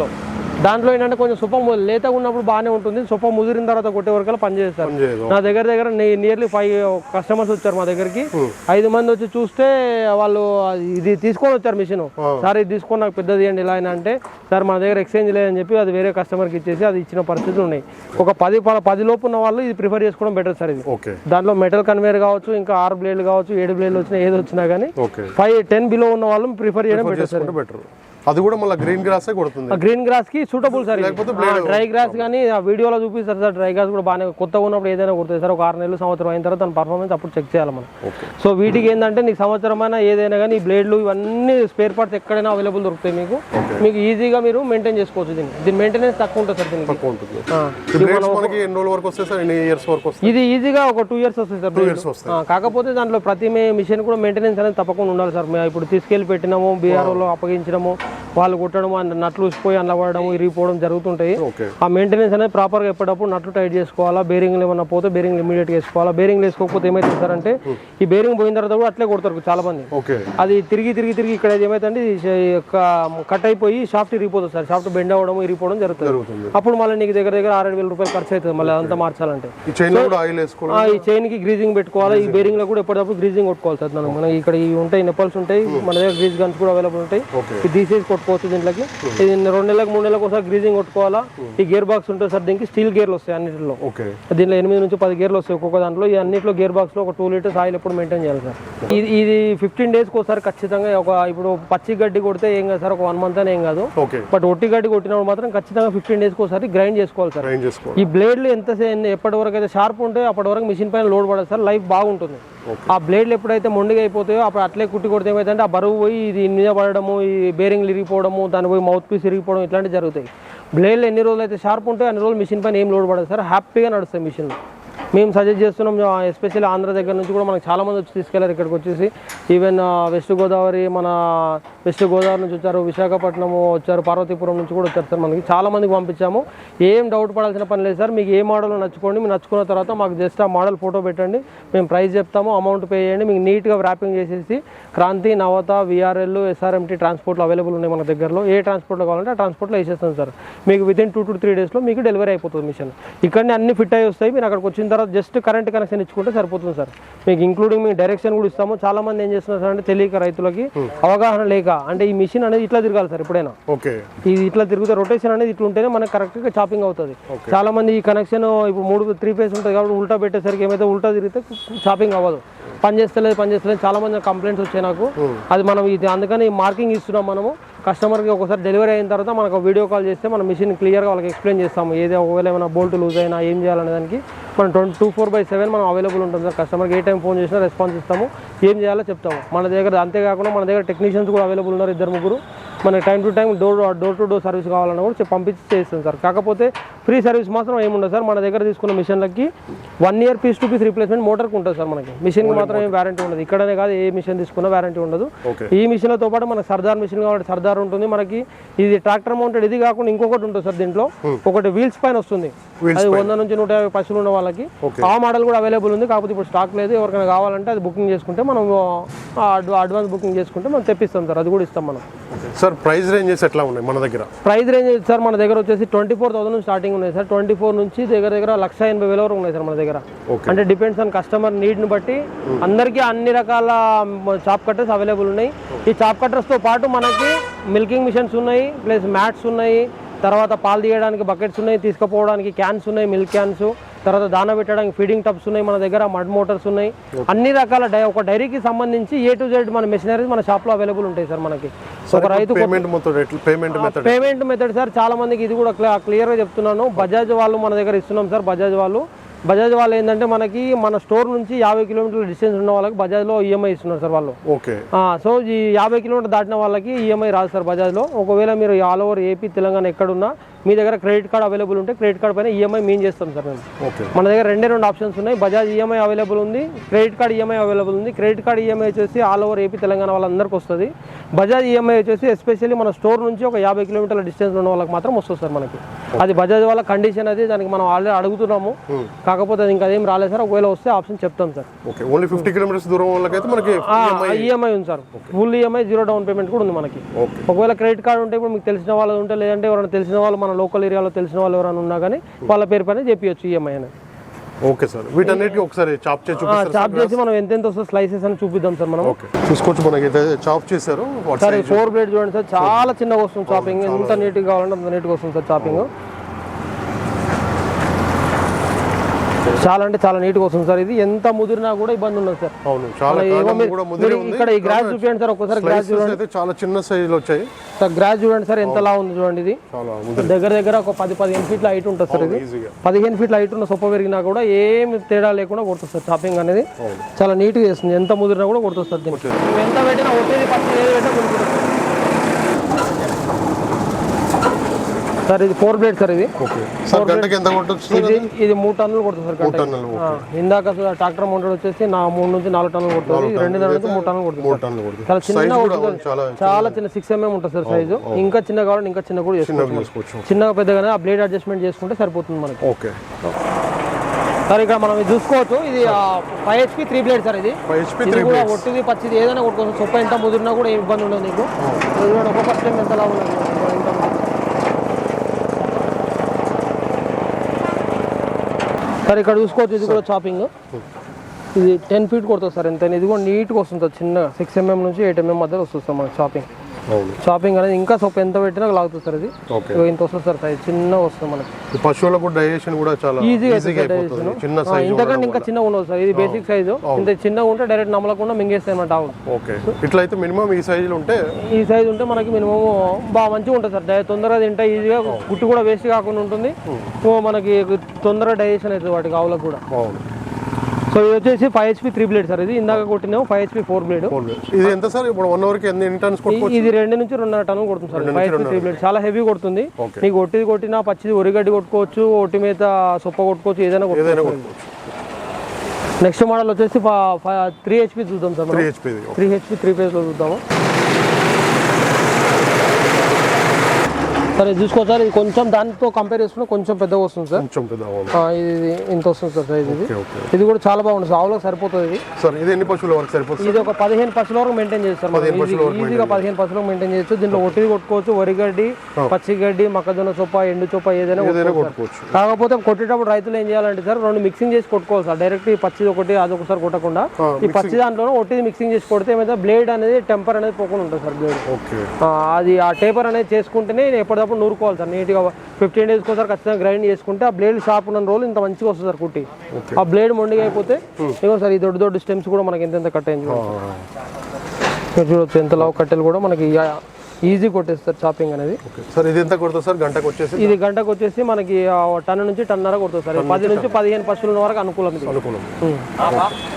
దాంట్లో ఏంటంటే కొంచెం సొప్ప లేతగా ఉన్నప్పుడు బాగానే ఉంటుంది. సొప్ప ముదిరిన తర్వాత కొట్టే వరకు పనిచేస్తారు. నా దగ్గర నియర్లీ 5 customers వచ్చారు మా దగ్గరికి. 5 మంది వచ్చి చూస్తే వాళ్ళు ఇది తీసుకొని వచ్చారు మిషన్. సార్ ఇది తీసుకొని నాకు పెద్దది అండి ఇలా అయినా అంటే, సార్ మా దగ్గర ఎక్స్చేంజ్ లేదని చెప్పి అది వేరే కస్టమర్కి ఇచ్చేసి అది ఇచ్చిన పరిస్థితులు ఉన్నాయి. ఒక 10 లోపు ఉన్న వాళ్ళు ఇది ప్రిఫర్ చేసుకోవడం బెటర్ సార్. ఇది దాంట్లో మెటల్ కన్వేర్ కావచ్చు, ఇంకా 6 బ్లేడ్లు కావచ్చు, 7 బ్లేడ్లు వచ్చినా ఏది వచ్చినా కానీ 5-10 బిలో ఉన్న వాళ్ళు ప్రిఫర్ చేయడం బెటర్ సార్. అది కూడా మళ్ళీ గ్రీన్ గ్రాస్ కొడుతుంది. గ్రీన్ గ్రాస్ కి సూటబుల్ సార్. డ్రై గ్రాస్ కానీ ఆ వీడియోలో చూపిస్తారు సార్. డ్రై గ్రాస్ కూడా బాగానే కొత్తగా ఉన్నప్పుడు ఏదైనా కొడుతుంది సార్. ఒక 6 నెలలు సంవత్సరం అయిన తర్వాత దాని పర్ఫార్మెన్స్ అప్పుడు చెక్ చేయాలి మనం. సో వీటికి ఏంటంటే నీకు సంవత్సరమైనా ఏదైనా కానీ ఈ బ్లేడ్లు ఇవన్నీ స్పేర్ పార్ట్స్ ఎక్కడైనా అవైలబుల్ దొరుకుతాయి మీకు ఈజీగా మీరు మెయింటైన్ చేసుకోవచ్చు. దీని మెయింటెనెన్స్ తక్కువ ఉంటుంది సార్. ఇది ఈజీగా ఒక 2 years వస్తుంది సార్. కాకపోతే దాంట్లో ప్రతి మిషన్ కూడా మెయింటెనెన్స్ అనేది తప్పకుండా ఉండాలి సార్. ఇప్పుడు తీసుకెళ్లి పెట్టినాము, బీఆర్ఓలో అప్పగించడము, వాళ్ళు కొట్టడము, నట్లు ఊసిపోయి అందులో పడడం, ఇరిగిపోవడం జరుగుతుంటాయి. ఆ మెయింటెనెన్స్ అనేది ప్రాపర్గా ఎప్పటికప్పుడు నట్లు టైట్ చేసుకోవాలా. బేరింగ్లు ఏమన్నా పోతే బేరింగ్ ఇమీడియట్గా వేసుకోవాలా. బేరింగ్ వేసుకోకపోతే ఏమైతే సార్ అంటే ఈ బేరింగ్ పోయిన తర్వాత కూడా అట్లే కొడతారు చాలా మంది. అది తిరిగి ఇక్కడ ఏమైతే కట్ అయిపోయి షాఫ్ట్ ఇరిగిపోతుంది సార్. షాఫ్ట్ బెండ్ అవ్వడం, ఇరిగిపోవడం జరుగుతుంది. అప్పుడు మళ్ళీ నీకు దగ్గర 6,000 రూపాయలు ఖర్చు అవుతుంది మళ్ళీ అదంతా మార్చాలంటే. ఈ చైన్ కి గ్రీజింగ్ పెట్టుకోవాలి. ఈ బేరింగ్ లో కూడా ఎప్పటికప్పుడు గ్రీజింగ్ కొట్టుకోవాలి సార్. మనం ఇక్కడ ఇవి ఉంటాయి, నెప్పల్స్ ఉంటాయి, మన దగ్గర గ్రీజ్ గన్స్ కూడా అవైలబుల్ ఉంటాయి. ఇది తీసేసి కొట్టుకోవచ్చు దీంట్లోకి. ఇది 2 నెలలకు 3 నెలలకు ఒకసారి గ్రీజింగ్ కొట్టుకోవాలా. ఈ గేర్ బాక్స్ ఉంటుంది సార్. దీనికి స్టీల్ గేర్లు వస్తాయి అన్నింటిలో. దీంట్లో 8 నుంచి 10 గేర్లు వస్తాయి ఒక్కొక్క దాంట్లో. ఈ అన్నింటిలో గేర్ బాక్స్ లో ఒక 2 liters ఆయిల్ ఎప్పుడు మెయింటైన్ చేయాలి సార్. ఇది 15 days ఒకసారి ఖచ్చితంగా ఇప్పుడు పచ్చి గడ్డి కొడితే ఏం కాదు సార్, ఒక 1 month అని ఏం కాదు. బట్ ఒట్టి గడ్డి కొట్టినప్పుడు మాత్రం ఖచ్చితంగా 15 days ఒకసారి గ్రైండ్ చేసుకోవాలి సార్. ఈ బ్లేడ్లు ఎప్పటి వరకు అయితే షార్ప్ ఉంటే అప్పటి వరకు మిషన్ పైన లోడ్ పడదు సార్. లైఫ్ బాగుంటుంది. ఆ బ్లేడ్లు ఎప్పుడైతే మొండిగా అయిపోతాయో అప్పుడు అట్లే కుట్టి కొడితే ఏమైతే ఆ బరువు పోయి ఇది మీద పడడము, ఈ బేరింగ్లు ఇరిగిపోవడము, దాని పోయి మౌత్ పీస్ ఇరిగిపోవడం ఇట్లాంటివి జరుగుతాయి. బ్లేడ్లు ఎన్ని రోజులు అయితే షార్ప్ ఉంటాయో అన్ని రోజులు మిషన్ పైన ఏం లోడ్ పడదు సార్. హ్యాపీగా నడుస్తాయి మిషన్లు. మేము సజెస్ట్ చేస్తున్నాం. ఎస్పెషల్లీ ఆంధ్ర దగ్గర నుంచి కూడా మనకు చాలామంది వచ్చి తీసుకెళ్లారు ఇక్కడికి వచ్చేసి. ఈవెన్ వెస్ట్ గోదావరి నుంచి వచ్చారు, విశాఖపట్నం వచ్చారు, పార్వతీపురం నుంచి కూడా వచ్చారు సార్. మనకి చాలా మందికి పంపించాము. ఏం డౌట్ పడాల్సిన పని లేదు సార్. మీకు ఏ మోడల్ నచ్చుకోండి. మీరు నచ్చుకున్న తర్వాత మాకు జస్ట్ ఆ మోడల్ ఫోటో పెట్టండి, మేము ప్రైస్ చెప్తాము, అమౌంట్ పే చేయండి. మీకు నీట్గా ర్యాపింగ్ చేసేసి క్రాంతి, నవత, VRL, SRMT ట్రాన్స్పోర్ట్లో అవైలబుల్ ఉన్నాయి మన దగ్గరలో. ఏ ట్రాన్స్పోర్ట్లో కావాలంటే ఆ ట్రాన్స్పోర్ట్లో వేసేస్తాం సార్. మీకు వితిన్ 2 to 3 days మీకు డెలివరీ అయిపోతుంది మిషన్. ఇక్కడనే అన్ని ఫిట్ అయ్యి వస్తాయి. మీరు అక్కడికి వచ్చిన తర్వాత జస్ట్ కరెంట్ కనెక్షన్ ఇచ్చుకుంటే సరిపోతుంది సార్. మీకు ఇంక్లూడింగ్ మీకు డైరెక్షన్ కూడా ఇస్తాము. చాలా మంది ఏం చేస్తున్నారు అంటే తెలియక రైతులకి అవగాహన లేక అంటే ఈ మిషన్ అనేది ఇట్లా తిరగాలి సార్. ఎప్పుడైనా ఇది ఇట్లా తిరిగితే రొటేషన్ అనేది ఇట్లా ఉంటేనే మనకు కరెక్ట్గా చాపింగ్ అవుతుంది. చాలా మంది ఈ కనెక్షన్ ఇప్పుడు 3 phase ఉంటుంది కాబట్టి ఉల్టా పెట్టేసరికి ఏమైతే ఉల్టా తిరిగితే చాపింగ్ అవ్వదు. పనిచేస్తలేదు చాలా మంది కంప్లైంట్స్ వచ్చాయి నాకు. అది మనం ఇది అందుకని మార్కింగ్ ఇస్తున్నాం మనము. కస్టమర్కి ఒకసారి డెలివరీ అయిన తర్వాత మనకు వీడియో కాల్ చేస్తే మనం మిషన్ క్లియర్గా వాళ్ళకి ఎక్స్ప్లెయిన్ చేస్తాము. ఏదో ఒకవేళ ఏమైనా బోల్ట్ లూజ్ అయినా ఏం చేయాలనే దానికి మనం 24/7 మనం అవైలబుల్ ఉంటుంది సార్. కస్టమర్కి ఏ టైం ఫోన్ చేసినా రెస్పాన్స్ ఇస్తాము, ఏం చేయాలో చెప్తాము మన దగ్గర. అంతేకాకుండా మన దగ్గర టెక్నీషియన్స్ కూడా అవైలబుల్ ఉన్నారు, 2-3. మనకి time to time door to door service కావాలన్నా కూడా పంపించి చేస్తాం సార్. కాకపోతే ఫ్రీ సర్వీస్ మాత్రం ఏముండదు సార్. మన దగ్గర తీసుకున్న మిషన్లకి 1 year piece to piece replacement మోటార్కి ఉంటుంది సార్. మనకి మిషన్కి మాత్రం ఏం వారంటీ ఉండదు. ఇక్కడనే కాదు, ఏ మిషన్ తీసుకున్నా వారంటీ ఉండదు. ఈ మిషన్లతో పాటు మనకి సర్దార్ మిషన్ కాబట్టి సర్దార్ ఉంటుంది. మనకి ఇది ట్రాక్టర్ మౌంటెడ్, ఇది కాకుండా ఇంకొకటి ఉంటుంది సార్. దీంట్లో ఒకటి వీల్స్ పైన వస్తుంది, అది 100 నుంచి 150 పశువులు ఉన్న వాళ్ళకి ఆ మోడల్ కూడా అవైలబుల్ ఉంది. కాకపోతే ఇప్పుడు స్టాక్ లేదు. ఎవరికైనా కావాలంటే అది బుకింగ్ చేసుకుంటే మనం అడ్వాన్స్ బుకింగ్ చేసుకుంటే మనం తెప్పిస్తాం సార్. అది కూడా ఇస్తాం మనం. సార్ ప్రైస్ రేంజెస్ ఎట్లా ఉన్నాయి మన దగ్గర? ప్రైస్ రేంజ్ సార్ మన దగ్గర వచ్చేసి 24,000 స్టార్టింగ్ ఉన్నాయి సార్. 24 నుంచి దగ్గర 1,80,000 వరకు ఉన్నాయి సార్ మన దగ్గర. అంటే డిపెండ్స్ ఆన్ కస్టమర్ నీడ్ని బట్టి అందరికీ అన్ని రకాల చాప్ కట్టర్స్ అవైలబుల్ ఉన్నాయి. ఈ చాప్ కట్టర్స్తో పాటు మనకి మిల్కింగ్ మిషన్స్ ఉన్నాయి, ప్లస్ మ్యాట్స్ ఉన్నాయి, తర్వాత పాలు తీయడానికి బకెట్స్ ఉన్నాయి, తీసుకుపోవడానికి క్యాన్స్ ఉన్నాయి, మిల్క్ క్యాన్స్, తర్వాత దాన పెట్టడానికి ఫీడింగ్ టబ్స్ ఉన్నాయి మన దగ్గర, మడ్ మోటార్స్ ఉన్నాయి. అన్ని రకాల ఒక డైరీకి సంబంధించి A to Z మన మెషినరీస్ మన షాప్లో అవైలబుల్ ఉంటాయి సార్. మనకి ఒక రైతు పేమెంట్ మెథడ్ సార్ చాలా మందికి ఇది కూడా క్లియర్గా చెప్తున్నాను. బజాజ్ వాళ్ళు మన దగ్గర ఇస్తున్నాం సార్. బజాజ్ వాళ్ళు ఏంటంటే మనకి మన స్టోర్ నుంచి 50 కిలోమీటర్ల డిస్టెన్స్ ఉన్న వాళ్ళకి బజాజ్లో ఈఎంఐ ఇస్తున్నారు సార్ వాళ్ళు. సో ఈ 50 కిలోమీటర్ దాటిన వాళ్ళకి ఈఎంఐ రాదు సార్ బజాజ్లో. ఒకవేళ మీరు ఆల్ ఓవర్ ఏపీ తెలంగాణ ఎక్కడున్నా మీ దగ్గర క్రెడిట్ కార్డ్ అవైలబుల్ ఉంటే క్రెడిట్ కార్డ్ పైన ఈఎంఐ మేము చేస్తాం సార్. మేము మన దగ్గర 2 ఆప్షన్స్ ఉన్నాయి. బజాజ్ ఈఎంఐ అవైలబుల్ ఉంది, క్రెడిట్ కార్డ్ ఈఎంఐ అవైలబుల్ ఉంది. క్రెడిట్ కార్డ్ ఈఎంఐ వచ్చేసి ఆల్ ఓవర్ ఏపీ తెలంగాణ వాళ్ళందరికీ వస్తుంది. బజాజ్ ఈఎంఐ వచ్చేసి ఎస్పెషల్లీ మన స్టోర్ నుంచి ఒక 50 కిలోమీటర్ల డిస్టెన్స్ ఉన్న వాళ్ళకి మాత్రం వస్తుంది సార్ మనకి. అది బజాజ్ వాళ్ళ కండిషన్, అది దానికి మనం ఆల్రెడీ అడుగుతున్నాము. కాకపోతే అది ఇంకా అదేం రాలేదు సార్. ఒకవేళ వస్తే ఆప్షన్ చెప్తాం సార్. ఓన్లీ 50 కిలోమీటర్స్ దూరం వాళ్ళకైతే మనకి ఈఎంఐ ఉంది sir. Full EMI, 0 down payment కూడా ఉంది మనకి. ఒకవేళ క్రెడిట్ కార్డ్ ఉంటే ఇప్పుడు మీకు తెలిసిన వాళ్ళు ఉంటే, లేదంటే ఎవరైనా తెలిసిన వాళ్ళు మన లోకల్ ఏరియాలో తెలిసిన వాళ్ళు ఎవరైనా ఉన్నా కానీ వాళ్ళ పేరు పైన చెప్పవచ్చు ఈఎంఐ అని. ఓకే సార్, వీటన్నిటికీ ఒకసారి చాప్ చేసి మనం ఎంత వస్తుంది స్లైసెస్ అని చూపిద్దాం సార్. మనం చూసుకోవచ్చు. మనకి చాప్ చేశారు సార్. 4 బ్లేడ్ చూడండి సార్, చాలా చిన్నగా వస్తుంది చాపింగ్. ఎంత నీట్గా కావాలంటే అంత నీట్గా వస్తుంది సార్ చాపింగ్. చాలా అంటే చాలా నీట్గా వస్తుంది సార్. ఇది ఎంత ముదిరినా కూడా ఇబ్బంది ఉండదు సార్. ఇక్కడ ఈ గ్రాస్ చూపించండి సార్ ఒక్కసారి. గ్రాస్ చూడండి, చాలా చిన్న సైజులు వచ్చాయి సార్. గ్రాస్ చూడండి సార్ ఎంతలా ఉంది చూడండి. ఇది దగ్గర ఒక 10-15 ఫీట్ల హైట్ ఉంటుంది సార్. ఇది 15 ఫీట్ల హైట్ ఉన్న సొప్ప పెరిగినా కూడా ఏమి తేడా లేకుండా కొడుతుంది సార్. చాపింగ్ అనేది చాలా నీట్గా చేస్తుంది. ఎంత ముదిరినా కూడా కొడుతుంది సార్. దీనికి ఎంత పెట్టినా ఒకేది 10 ఏది పెట్టినా కొడుతుంది సార్. ఇది 4 బ్లేడ్ సార్. ఇది ఇది 3 టన్నులు కొడుతుంది సార్. ఇందాక ట్రాక్టర్ మౌంటెడ్ వచ్చేసి 3 నుంచి 4 టన్నులు కొడుతుంది. 2 నుంచి 3 టన్నులు కొడుతుంది. చాలా చిన్న, చాలా చిన్న 6 mm ఉంటుంది సార్ సైజు. ఇంకా చిన్న కావాలంటే ఇంకా చిన్న కూడా చేసుకోవచ్చు. చిన్నగా పెద్దగానే ఆ బ్లేడ్ అడ్జస్ట్మెంట్ చేసుకుంటే సరిపోతుంది మనకి. సార్ ఇక్కడ మనం ఇది చూసుకోవచ్చు. ఇది 5 HP 3 బ్లేడ్ సార్. ఇది కూడా ఒట్టిది పచ్చిది ఏదైనా కొట్టుకోవచ్చు. సొప్ప ఎంత ముదిరినా కూడా ఏం ఇబ్బంది ఉండదు నీకు. ఒక్కొక్క స్టెమ్ ఎంత లాభం సార్. ఇక్కడ చూసుకోవచ్చు. ఇది కూడా చాపింగ్. ఇది 10 ఫీట్ కొడుతుంది సార్. ఎంత ఇది కూడా నీట్గా వస్తుంది సార్. చిన్నగా 6 mm నుంచి 8 mm మధ్యలో వస్తుంది సార్ మనకి చాపింగ్. షాపింగ్ అనేది ఇంకా సొప్ప ఎంత పెట్టినా లాగుతుంది సార్. ఇది ఇంత వస్తుంది సార్ సైజ్, చిన్న వస్తుంది మనకి. పశువులకు డైజెషన్ కూడా చాలా ఈజీగా చిన్న సైజ్, ఇంతకంటే ఇంకా చిన్నగా ఉండదు సార్. ఇది బేసిక్ సైజు. ఇంత చిన్నగా ఉంటే డైరెక్ట్ నమ్మలకుండా మింగేస్తాయి అన్నమాట ఆవులు. ఓకే, ఇట్లయితే మినిమం ఈ సైజులు ఉంటే మనకి మినిమం బాగా మంచిగా ఉంటుంది సార్. తొందరగా తింటే ఈజీగా, గుట్టు కూడా వేస్ట్ కాకుండా ఉంటుంది. మనకి తొందరగా డైజెషన్ అవుతుంది వాటికి ఆవులకు కూడా. సో ఇది వచ్చేసి 5 HP 3 బ్లేడ్ సార్. ఇది ఇందాక కొట్టినాము 5 HP 4 బ్లేడ్. ఇది ఎంత సార్ ఇప్పుడు 1 అవర్ కి ఎన్ని టన్స్ కొట్టుకోవచ్చు? ఇది 2 నుంచి 2.5 టన్నులు కొడుతుంది సార్. 5 HP 3 బ్లేడ్ చాలా హెవీ కొడుతుంది. నీకు ఒట్టిది కొట్టినా, పచ్చిది ఒరిగడ్డి కొట్టుకోవచ్చు, ఒట్టి మీద సొప్ప కొట్టుకోవచ్చు, ఏదైనా కొట్టుకోవచ్చు. నెక్స్ట్ మోడల్ వచ్చేసి 3 HP చూద్దాం సార్. 3 HP 3 ఫేజ్ లో చూద్దాము సార్. ఇది చూసుకోవచ్చు సార్. ఇది కొంచెం దానితో కంపేర్ చేసుకుంటే కొంచెం పెద్దగా వస్తుంది సార్. ఇది ఇంత వస్తుంది సార్ సైజ్. ఇది కూడా చాలా బాగుంటుంది సార్. ఆవులకు సరిపోతుంది ఇది సార్. ఇది ఎన్ని పశువుల వరకు సరిపోతుంది? ఇది ఒక 15 పశువుల వరకు మెయింటైన్ చేస్తారు. ఈజీగా 15 పశువులకు మెయింటైన్ చేయొచ్చు. దీంట్లో ఒట్టిది కొట్టుకోవచ్చు, వరిగడ్డి, పచ్చిగడ్డి, మొక్కజొన్న చొప్ప, ఎండు చొప్ప ఏదైనా కొట్టుకోవచ్చు. కాకపోతే కొట్టేటప్పుడు రైతులు ఏం చేయాలంటే సార్ 2 మిక్సింగ్ చేసి కొట్టుకోవాలి సార్. డైరెక్ట్ ఈ పచ్చిది ఒకటి అదొకసారి కొట్టకుండా ఈ పచ్చి దాంట్లోనే ఒట్టిది మిక్సింగ్ చేసి కొడితే ఏమైతే బ్లేడ్ అనేది టెంపర్ అనేది పోకుండా ఉంటుంది సార్. బ్లేడ్ అది ఆ టేపర్ అనేది చేసుకుంటేనే ఎప్పటికప్పుడు నూరుకోవాలి సార్. నీట్గా 15 డేస్కి ఒకసారి ఖచ్చితంగా గ్రైండ్ చేసుకుంటే ఆ బ్లేడ్ షార్ప్ ఉన్న రోజులు ఇంత మంచిగా వస్తుంది సార్ కుట్టి. ఆ బ్లేడ్ మొండిగా అయిపోతే ఏమో సార్ ఈ దొడ్డు స్టెమ్స్ కూడా మనకి ఎంత కట్ అయింది చూడొచ్చు. ఎంత లావు కట్టెలు కూడా మనకి ఈజీ కొట్టేస్తారు చాపింగ్ అనేది. సార్ ఇది ఎంత కొడుతుంది సార్ గంటకు వచ్చేసి? ఇది గంటకు వచ్చేసి మనకి 1 టన్ను నుంచి 1.5 టన్నున్నర కొడుతుంది సార్. 10 నుంచి 15 పశువుల వరకు అనుకూలం.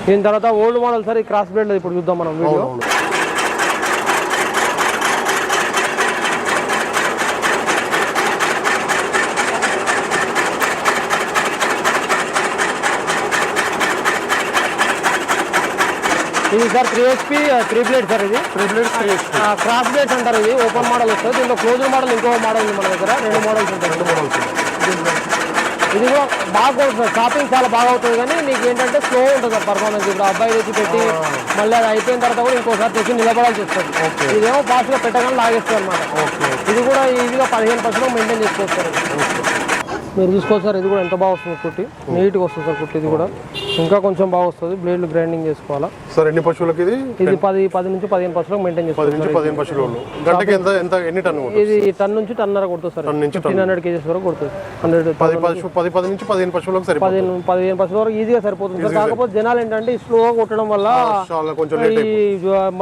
దీని తర్వాత ఓల్డ్ మోడల్ సార్. ఈ క్రాస్ బ్లేడ్ ఇప్పుడు చూద్దాం మనం వీడియో. ఇది సార్ 3 HP 3 బ్లేడ్ సార్ ఇది 3 బ్లేడ్స్ 3 HP క్రాస్ బ్లేడ్స్ అంటారు. ఇది ఓపెన్ మోడల్ వస్తుంది. దీంట్లో క్లోజ్డ్ మోడల్ ఇంకో మోడల్ ఉంది మన దగ్గర. 2 మోడల్స్ ఉంటాయి. 2 మోడల్స్. ఇది కూడా బాగా ఉంటుంది. షాపింగ్ చాలా బాగా అవుతుంది, కానీ మీకు ఏంటంటే స్లో ఉంటుంది సార్ పర్ఫార్మెన్స్. ఇప్పుడు అబ్బాయి తెచ్చి పెట్టి మళ్ళీ అది అయిపోయిన తర్వాత కూడా ఇంకోసారి తెచ్చి నిలబడాల్సి వస్తుంది. ఇదేమో ఫాస్ట్గా పెట్టగానే లాగేస్తుంది అనమాట. ఇది కూడా ఈజీగా 15% మెయింటైన్ చేసుకోవచ్చు. మీరు చూసుకోవచ్చు సార్, ఇది కూడా ఎంత బాగా వస్తుంది కుట్టి. నీట్గా వస్తుంది సార్ కుట్టి. ఇది కూడా ఇంకా కొంచెం బాగా వస్తుంది. బ్లేడ్లు గ్రైండింగ్ చేసుకోవాలా సార్. ఎన్ని పశువులకి ఇది? ఇది 10 నుంచి 15% మెయింటైన్ చేసుకోవాలి. 10 నుంచి 15 పశువులు. గంటకి ఎన్ని టన్ను? ఇది టన్ నుంచి టన్నర కొడుతుంది సార్. 1500 kgs వరకు కొడుతుంది. 10 నుంచి 15 పశువులకు సరిపోతుంది. 15 పశువుల వరకు ఈజీగా సరిపోతుంది సార్. కాకపోతే జనాలు ఏంటంటే ఈ స్లోగా కొట్టడం వల్ల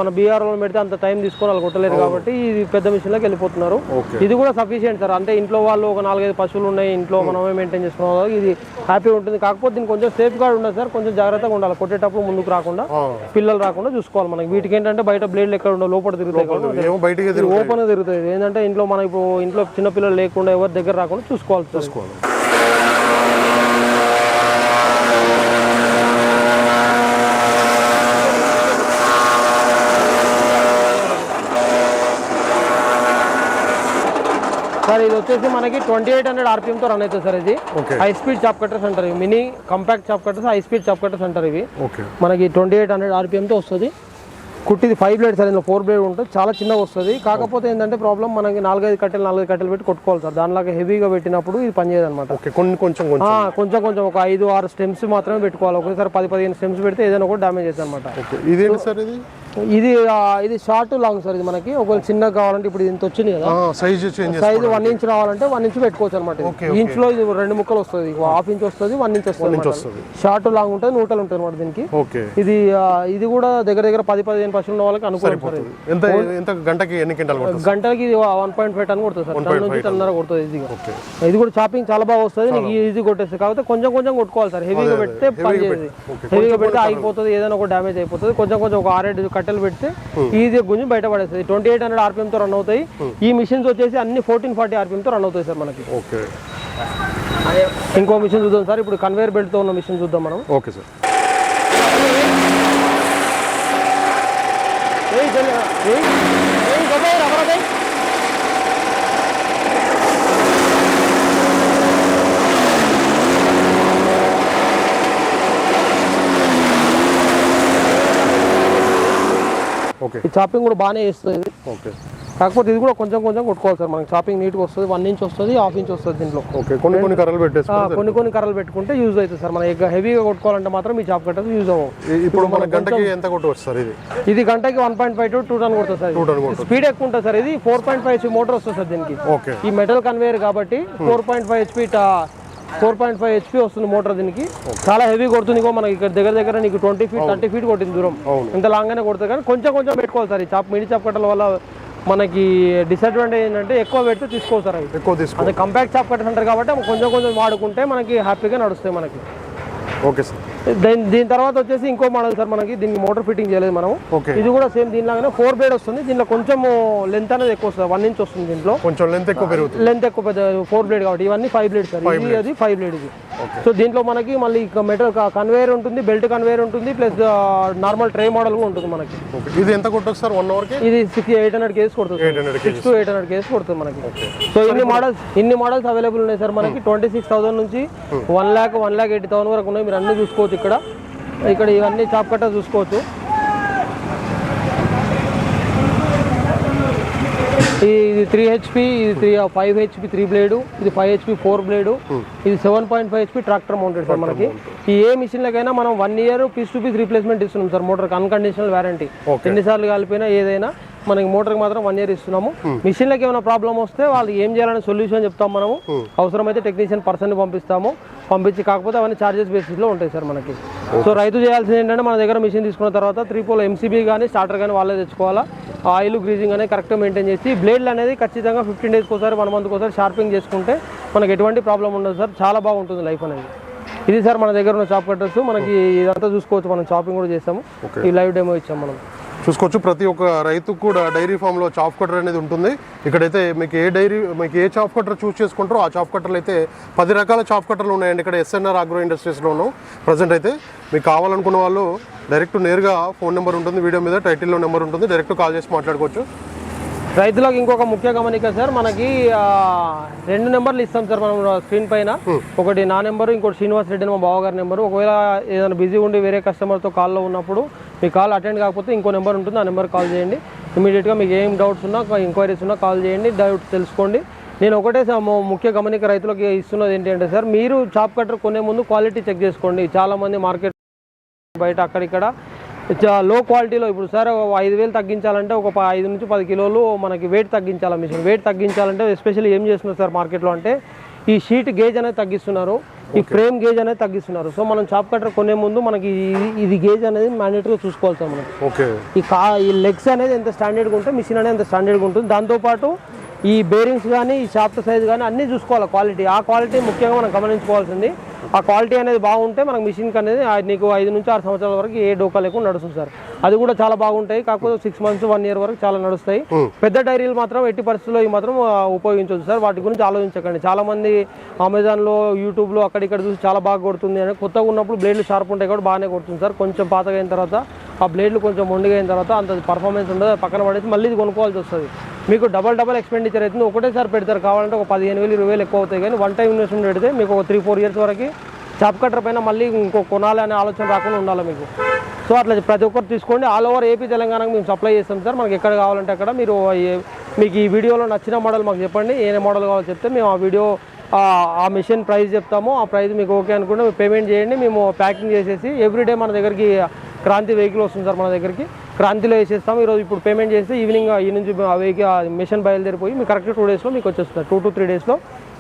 మన బీఆర్ లో పెడితే అంత టైం తీసుకొని వాళ్ళు కొట్టలేరు, కాబట్టి ఇది పెద్ద మిషన్ లోకి వెళ్ళిపోతున్నారు. ఇది కూడా సఫిషియెంట్ సార్. అంటే ఇంట్లో వాళ్ళు ఒక 4-5 పశువులు ఉన్నాయి, ఇంట్లో మనమే మెయింటైన్ చేసుకున్నాం, ఇది హ్యాపీ ఉంటుంది. కాకపోతే దీనికి కొంచెం సేఫ్ గార్డ్ ఉండదు సార్. కొంచెం జాగ్రత్తగా ఉండాలి. కొట్టేటప్పుడు ముందుకు రాకుండా, పిల్లలు రాకుండా చూసుకోవాలి. మనకి వీటికి ఏంటంటే బయట బ్లేడ్లు ఎక్కడ ఉండవు, లోపల తిరుగుతాయి, ఓపెన్ గా తిరుగుతాయి. ఏంటంటే ఇంట్లో మనం ఇప్పుడు ఇంట్లో చిన్న పిల్లలు లేకుండా ఎవరి దగ్గర రాకుండా చూసుకోవాలి. సార్ ఇది వచ్చేసి మనకి 2800 RPM తో రన్ అవుతుంది సార్. ఇది హై స్పీడ్ చాప్ కట్టర్స్ అంటారు. Mini compact chop cutters, high speed chop cutters అంటారు. ఇవి మనకి 2800 RPM తో వస్తుంది. కుట్టిది 5 బ్లేడ్ సార్. ఇందులో 4 బ్లేడ్ ఉంటుంది. చాలా చిన్నగా వస్తుంది. కాకపోతే ఏంటంటే ప్రాబ్లం, మనకి 4-5 కట్టెలు పెట్టి కొట్టుకోవాలి సార్. దానిలాగా హెవీగా పెట్టినప్పుడు ఇది పనిచేయదు అనమాట. కొంచెం ఒక 5-6 స్టెమ్స్ మాత్రమే పెట్టుకోవాలి. ఒకసారి 10-15 స్టెమ్స్ పెడితే ఏదైనా కూడా డ్యామేజ్ అవుతుంది అనమాట. ఇది షార్ట్ లాంగ్ సార్. ఇది మనకి ఒకవేళ చిన్నగా కావాలంటే ఇప్పుడు ఇంత వచ్చింది కదా, సైజ్ 1 ఇంచ్ రావాలంటే 1 ఇంచ్ పెట్టుకోవచ్చు అనమాట. ఇంచ్ లో ఇది 2 ముక్కలు వస్తుంది. 1/2 ఇంచ్ వస్తుంది, 1 ఇంచ్ వస్తుంది. షార్ట్ లాంగ్ ఉంటుంది, న్యూట్రల్ ఉంటుంది అనమాట దీనికి. ఇది కూడా దగ్గర 10-15 పశువులు ఉన్న వాళ్ళకి అనుకూలం సార్. గంటకి ఇది 1.5 టన్ కొడుతుంది సార్. టన్ నుంచి టన్నర కొడుతుంది ఈజీగా. ఇది కూడా చాపింగ్ చాలా బాగా వస్తుంది. ఈజీ కొట్టేస్తుంది. కాకపోతే కొంచెం కొట్టుకోవాలి సార్. హెవీగా పెడితే పని చేయదు. హెవీగా పెడితే ఆగిపోతుంది, ఏదైనా ఒక డ్యామేజ్ అయిపోతుంది. కొంచెం ఒక 6-7 కట్టెలు పెడితే ఈజీగా గుంజి బయట పడేస్తుంది. 2800 RPM తో రన్ అవుతాయి. ఈ మిషన్స్ వచ్చేసి అన్ని 1440 RPM తో రన్ అవుతాయి సార్ మనకి. ఇంకో మిషన్ చూద్దాం సార్. ఇప్పుడు కన్వేయర్ బెల్ట్ తో ఉన్న మిషన్ చూద్దాం మనం. Okay sir. ఈ చాపింగ్ కూడా బాగానే చేస్తుంది. కాకపోతే ఇది కూడా కొంచెం కొట్టుకోవాలి సార్. మనకి చాపింగ్ నీట్గా వస్తుంది. 1 ఇంచ్ వస్తుంది, 1/2 ఇంచ్ వస్తుంది దీంట్లో. కొన్ని కర్రలు పెట్టుకుంటే యూజ్ అవుతుంది సార్. మనం హెవీగా కొట్టుకోవాలంటే మాత్రం ఈ చాప్ కట్టర్స్ యూజ్ అవ్వవు. ఇప్పుడు మన గంటకి ఎంత కొట్టవచ్చు సార్? ఇది గంటకి 1.5 to 2 టన్ కొడుతుంది సార్. స్పీడ్ ఎక్కువ ఉంటుంది సార్. ఇది 4.5 HP మోటార్ వస్తుంది సార్ దీనికి. ఈ మెటల్ కన్వేయర్ కాబట్టి 4.5 HP వస్తుంది మోటార్ దీనికి. చాలా హెవీ కొడుతుంది. మనకి ఇక్కడ దగ్గర నీకు 20 feet 30 feet కొట్టింది దూరం. ఇంత లాంగ్ గానే కొడుతుంది, కానీ కొంచెం పెట్టుకోవాలి సార్. ఈ మినీ చాప్ కట్టల వల్ల మనకి డిసడ్వాంటేజ్ ఏంటంటే ఎక్కువ పెడితే తీసుకోవచ్చు సార్. అదే కాంపాక్ట్ చాప్ కట్టర్స్ అంటారు కాబట్టి కొంచెం వాడుకుంటే మనకి హ్యాపీగా నడుస్తాయి మనకి. Okay sir. దీని తర్వాత వచ్చేసి ఇంకో మోడల్ సార్. మనకి దీనికి మోటార్ ఫిట్టింగ్ చేయలేదు మనం. ఇది కూడా సేమ్ దీనిలాగానే 4 బ్లేడ్ వస్తుంది. దీనిలో కొంచెం లెంత్ అనేది ఎక్కువ వస్తుంది. 1 ఇంచ్ వస్తుంది దీంట్లో. కొంచెం లెంత్ ఎక్కువ పెరుగుతుంది. లెంత్ ఎక్కువ 4 బ్లేడ్ కాబట్టి. ఇవన్నీ 5 బ్లేడ్ సార్. ఇది అది 5 బ్లేడ్ ఇది. సో దీంట్లో మనకి మళ్ళీ మెటల్ కన్వేయర్ ఉంటుంది, బెల్ట్ కన్వేయర్ ఉంటుంది, ప్లస్ నార్మల్ ట్రే మోడల్ కూడా ఉంటుంది మనకి. ఇది ఎంత కొట్టొచ్చు సార్ 1 అవర్ కి? ఇది 800 kgs కొడుతుంది. 6 to 800 kgs కొడుతుంది మనకి. సో ఇన్ని మోడల్స్ అవైలబుల్ ఉన్నాయి సార్ మనకి. 26,000 నుంచి 1,80,000 వరకు ఉన్నాయి. మీరు అన్ని చూసుకోవచ్చు ఇక్కడ ఇవన్నీ చాప్ కట్టర్ చూసుకోవచ్చు. ఇది 3 HP, ఇది 5 HP 3 బ్లేడు, ఇది 5 HP 4 బ్లేడు, ఇది 7.5 HP ట్రాక్టర్ మౌంటెడ్ సార్ మనకి. ఈ ఏ మిషన్లకైనా మనం 1 year piece to piece replacement ఇస్తున్నాం సార్. మోటార్కి అన్కండిషనల్ వారంటీ. ఎన్నిసార్లు కలిపినా ఏదైనా మనకి మోటార్కి మాత్రం 1 year ఇస్తున్నాము. మిషన్లకి ఏమైనా ప్రాబ్లం వస్తే వాళ్ళు ఏం చేయాలని సొల్యూషన్ చెప్తాం మనము. అవసరమైతే టెక్నీషియన్ పర్సన్ పంపించి కాకపోతే అవన్నీ చార్జెస్ బేసిస్లో ఉంటాయి సార్ మనకి. సో రైతు చేయాల్సింది ఏంటంటే మన దగ్గర మిషన్ తీసుకున్న తర్వాత 3 pole MCB కానీ స్టార్టర్ కానీ వాళ్ళే తెచ్చుకోవాలా. ఆయిల్ గ్రీజింగ్ అనేది కరెక్ట్గా మెయింటైన్ చేసి బ్లేడ్లు అనేది ఖచ్చితంగా 15 days ఒకసారి 1 month ఒకసారి షార్పింగ్ చేసుకుంటే మనకి ఎటువంటి ప్రాబ్లం ఉండదు సార్. చాలా బాగుంటుంది లైఫ్ అనేది. ఇది సార్ మన దగ్గర ఉన్న చాప్ కట్టర్స్. మనకి ఇదంతా చూసుకోవచ్చు. మనం షాపింగ్ కూడా చేస్తాము. ఈ లైవ్ డెమో ఇచ్చాము మనం. చూసుకోవచ్చు. ప్రతి ఒక్క రైతుకు కూడా డైరీ ఫామ్లో చాప్ కట్టర్ అనేది ఉంటుంది. ఇక్కడైతే మీకు ఏ చాప్ కట్టర్ చూస్ చేసుకుంటారో ఆ చాప్ కట్టర్లు అయితే 10 రకాల చాప్ కట్టర్లు ఉన్నాయండి ఇక్కడ SNR అగ్రో ఇండస్ట్రీస్లో ఉన్నాం. ప్రజెంట్ అయితే మీకు కావాలనుకున్న వాళ్ళు డైరెక్ట్ నేరుగా ఫోన్ నెంబర్ ఉంటుంది, వీడియో మీద టైటిల్లో నెంబర్ ఉంటుంది, డైరెక్ట్ కాల్ చేసి మాట్లాడుకోవచ్చు. రైతులకు ఇంకొక ముఖ్య గమనిక సార్, మనకి 2 నెంబర్లు ఇస్తాం సార్ మనం స్క్రీన్ పైన. ఒకటి నా నెంబరు, ఇంకోటి శ్రీనివాస్ రెడ్డి మా బావగారి నెంబరు. ఒకవేళ ఏదైనా బిజీ ఉండి వేరే కస్టమర్తో కాల్లో ఉన్నప్పుడు మీ కాల్ అటెండ్ కాకపోతే ఇంకో నెంబర్ ఉంటుంది, ఆ నెంబర్ కాల్ చేయండి. ఇమీడియట్గా మీకు ఏం డౌట్స్ ఉన్నా, ఎంక్వైరీస్ ఉన్నా కాల్ చేయండి, డౌట్స్ తెలుసుకోండి. నేను ఒకటే ముఖ్య గమనిక రైతులకు ఇస్తున్నది ఏంటంటే సార్, మీరు చాప్ కట్టర్ కొనే ముందు క్వాలిటీ చెక్ చేసుకోండి. చాలామంది మార్కెట్ బయట అక్కడిక్కడ లో క్వాలిటీలో, ఇప్పుడు సార్ 5,000 తగ్గించాలంటే ఒక 5 నుంచి 10 కిలోలు మనకి వెయిట్ తగ్గించాలి. మిషన్ వెయిట్ తగ్గించాలంటే ఎస్పెషల్లీ ఏం చేస్తున్నారు సార్ మార్కెట్లో అంటే ఈ షీట్ గేజ్ అనేది తగ్గిస్తున్నారు, ఈ ఫ్రేమ్ గేజ్ అనేది తగ్గిస్తున్నారు. సో మనం చాప్ కట్టర్ కొనే ముందు మనకి ఇది గేజ్ అనేది మ్యాండేటరీగా చూసుకోవాలి సార్ మనం. ఈ లెగ్స్ అనేది ఎంత స్టాండర్డ్గా ఉంటే మిషన్ అనేది ఎంత స్టాండర్డ్గా ఉంటుంది. దాంతోపాటు ఈ బేరింగ్స్ కానీ ఈ షాఫ్ట్ సైజ్ కానీ అన్నీ చూసుకోవాలి క్వాలిటీ. ఆ క్వాలిటీ ముఖ్యంగా మనం గమనించుకోవాల్సింది. ఆ క్వాలిటీ అనేది బాగుంటే మనకు మిషన్కి అనేది నీకు 5 నుంచి 6 సంవత్సరాల వరకు ఏ డోకా లేకుండా నడుస్తుంది సార్. అది కూడా చాలా బాగుంటాయి, కాకపోతే 6 మంత్స్ 1 ఇయర్ వరకు చాలా నడుస్తాయి. పెద్ద డైరీలు మాత్రం ఎట్టి పరిస్థితుల్లో ఈ మాత్రం ఉపయోగించవచ్చు సార్. వాటి గురించి ఆలోచించకండి. చాలామంది అమెజాన్లో యూట్యూబ్లో అక్కడిక్కడ చూసి చాలా బాగా కొడుతుంది అని, కొత్తగా ఉన్నప్పుడు బ్లేడ్లు షార్ప్ ఉంటాయి కాబట్టి బాగానే కొడుతుంది సార్. కొంచెం పాతగా అయిన తర్వాత ఆ బ్లేడ్లు కొంచెం మొండిగా అయిన తర్వాత అంత పర్ఫార్మెన్స్ ఉండదు, పక్కన పడేసి మళ్ళీ ఇది కొనుక్కోవాల్సి వస్తుంది. మీకు డబల్ ఎక్స్పెండిచర్ అవుతుంది. ఒకటేసారి పెడతారు, కావాలంటే ఒక 15,000 20,000 ఎక్కువ అవుతాయి. కానీ వన్ టైం ఇన్వెస్ట్మెంట్ పెడితే మీకు ఒక 3-4 ఇయర్స్ వరకు చాప్ కట్టర్ పైన మళ్ళీ ఇంకో కొనాలి అనే ఆలోచన రాకుండా ఉండాలి మీకు. సో అట్లా ప్రతి ఒక్కరు తీసుకోండి. ఆల్ ఓవర్ ఏపీ తెలంగాణకు మేము సప్లై చేస్తాం సార్. మనకి ఎక్కడ కావాలంటే అక్కడ. మీరు మీకు ఈ వీడియోలో నచ్చిన మోడల్ మాకు చెప్పండి, ఏ మోడల్ కావాలో చెప్తే మేము ఆ వీడియో ఆ మిషన్ ప్రైస్ చెప్తాము. ఆ ప్రైస్ మీకు ఓకే అనుకుంటే పేమెంట్ చేయండి, మేము ప్యాకింగ్ చేసేసి ఎవ్రీడే మన దగ్గరికి క్రాంతి వెహికల్ వస్తుంది సార్ మన దగ్గరికి. క్రాంతిలో వేసేస్తాం. ఈరోజు ఇప్పుడు పేమెంట్ చేస్తే ఈవినింగ్ ఈ నుంచి వెహికల్ మిషన్ బయలుదేరిపోయి మీకు కరెక్ట్ 2 డేస్లో మీకు వచ్చేస్తుంది. 2 to 3 డేస్లో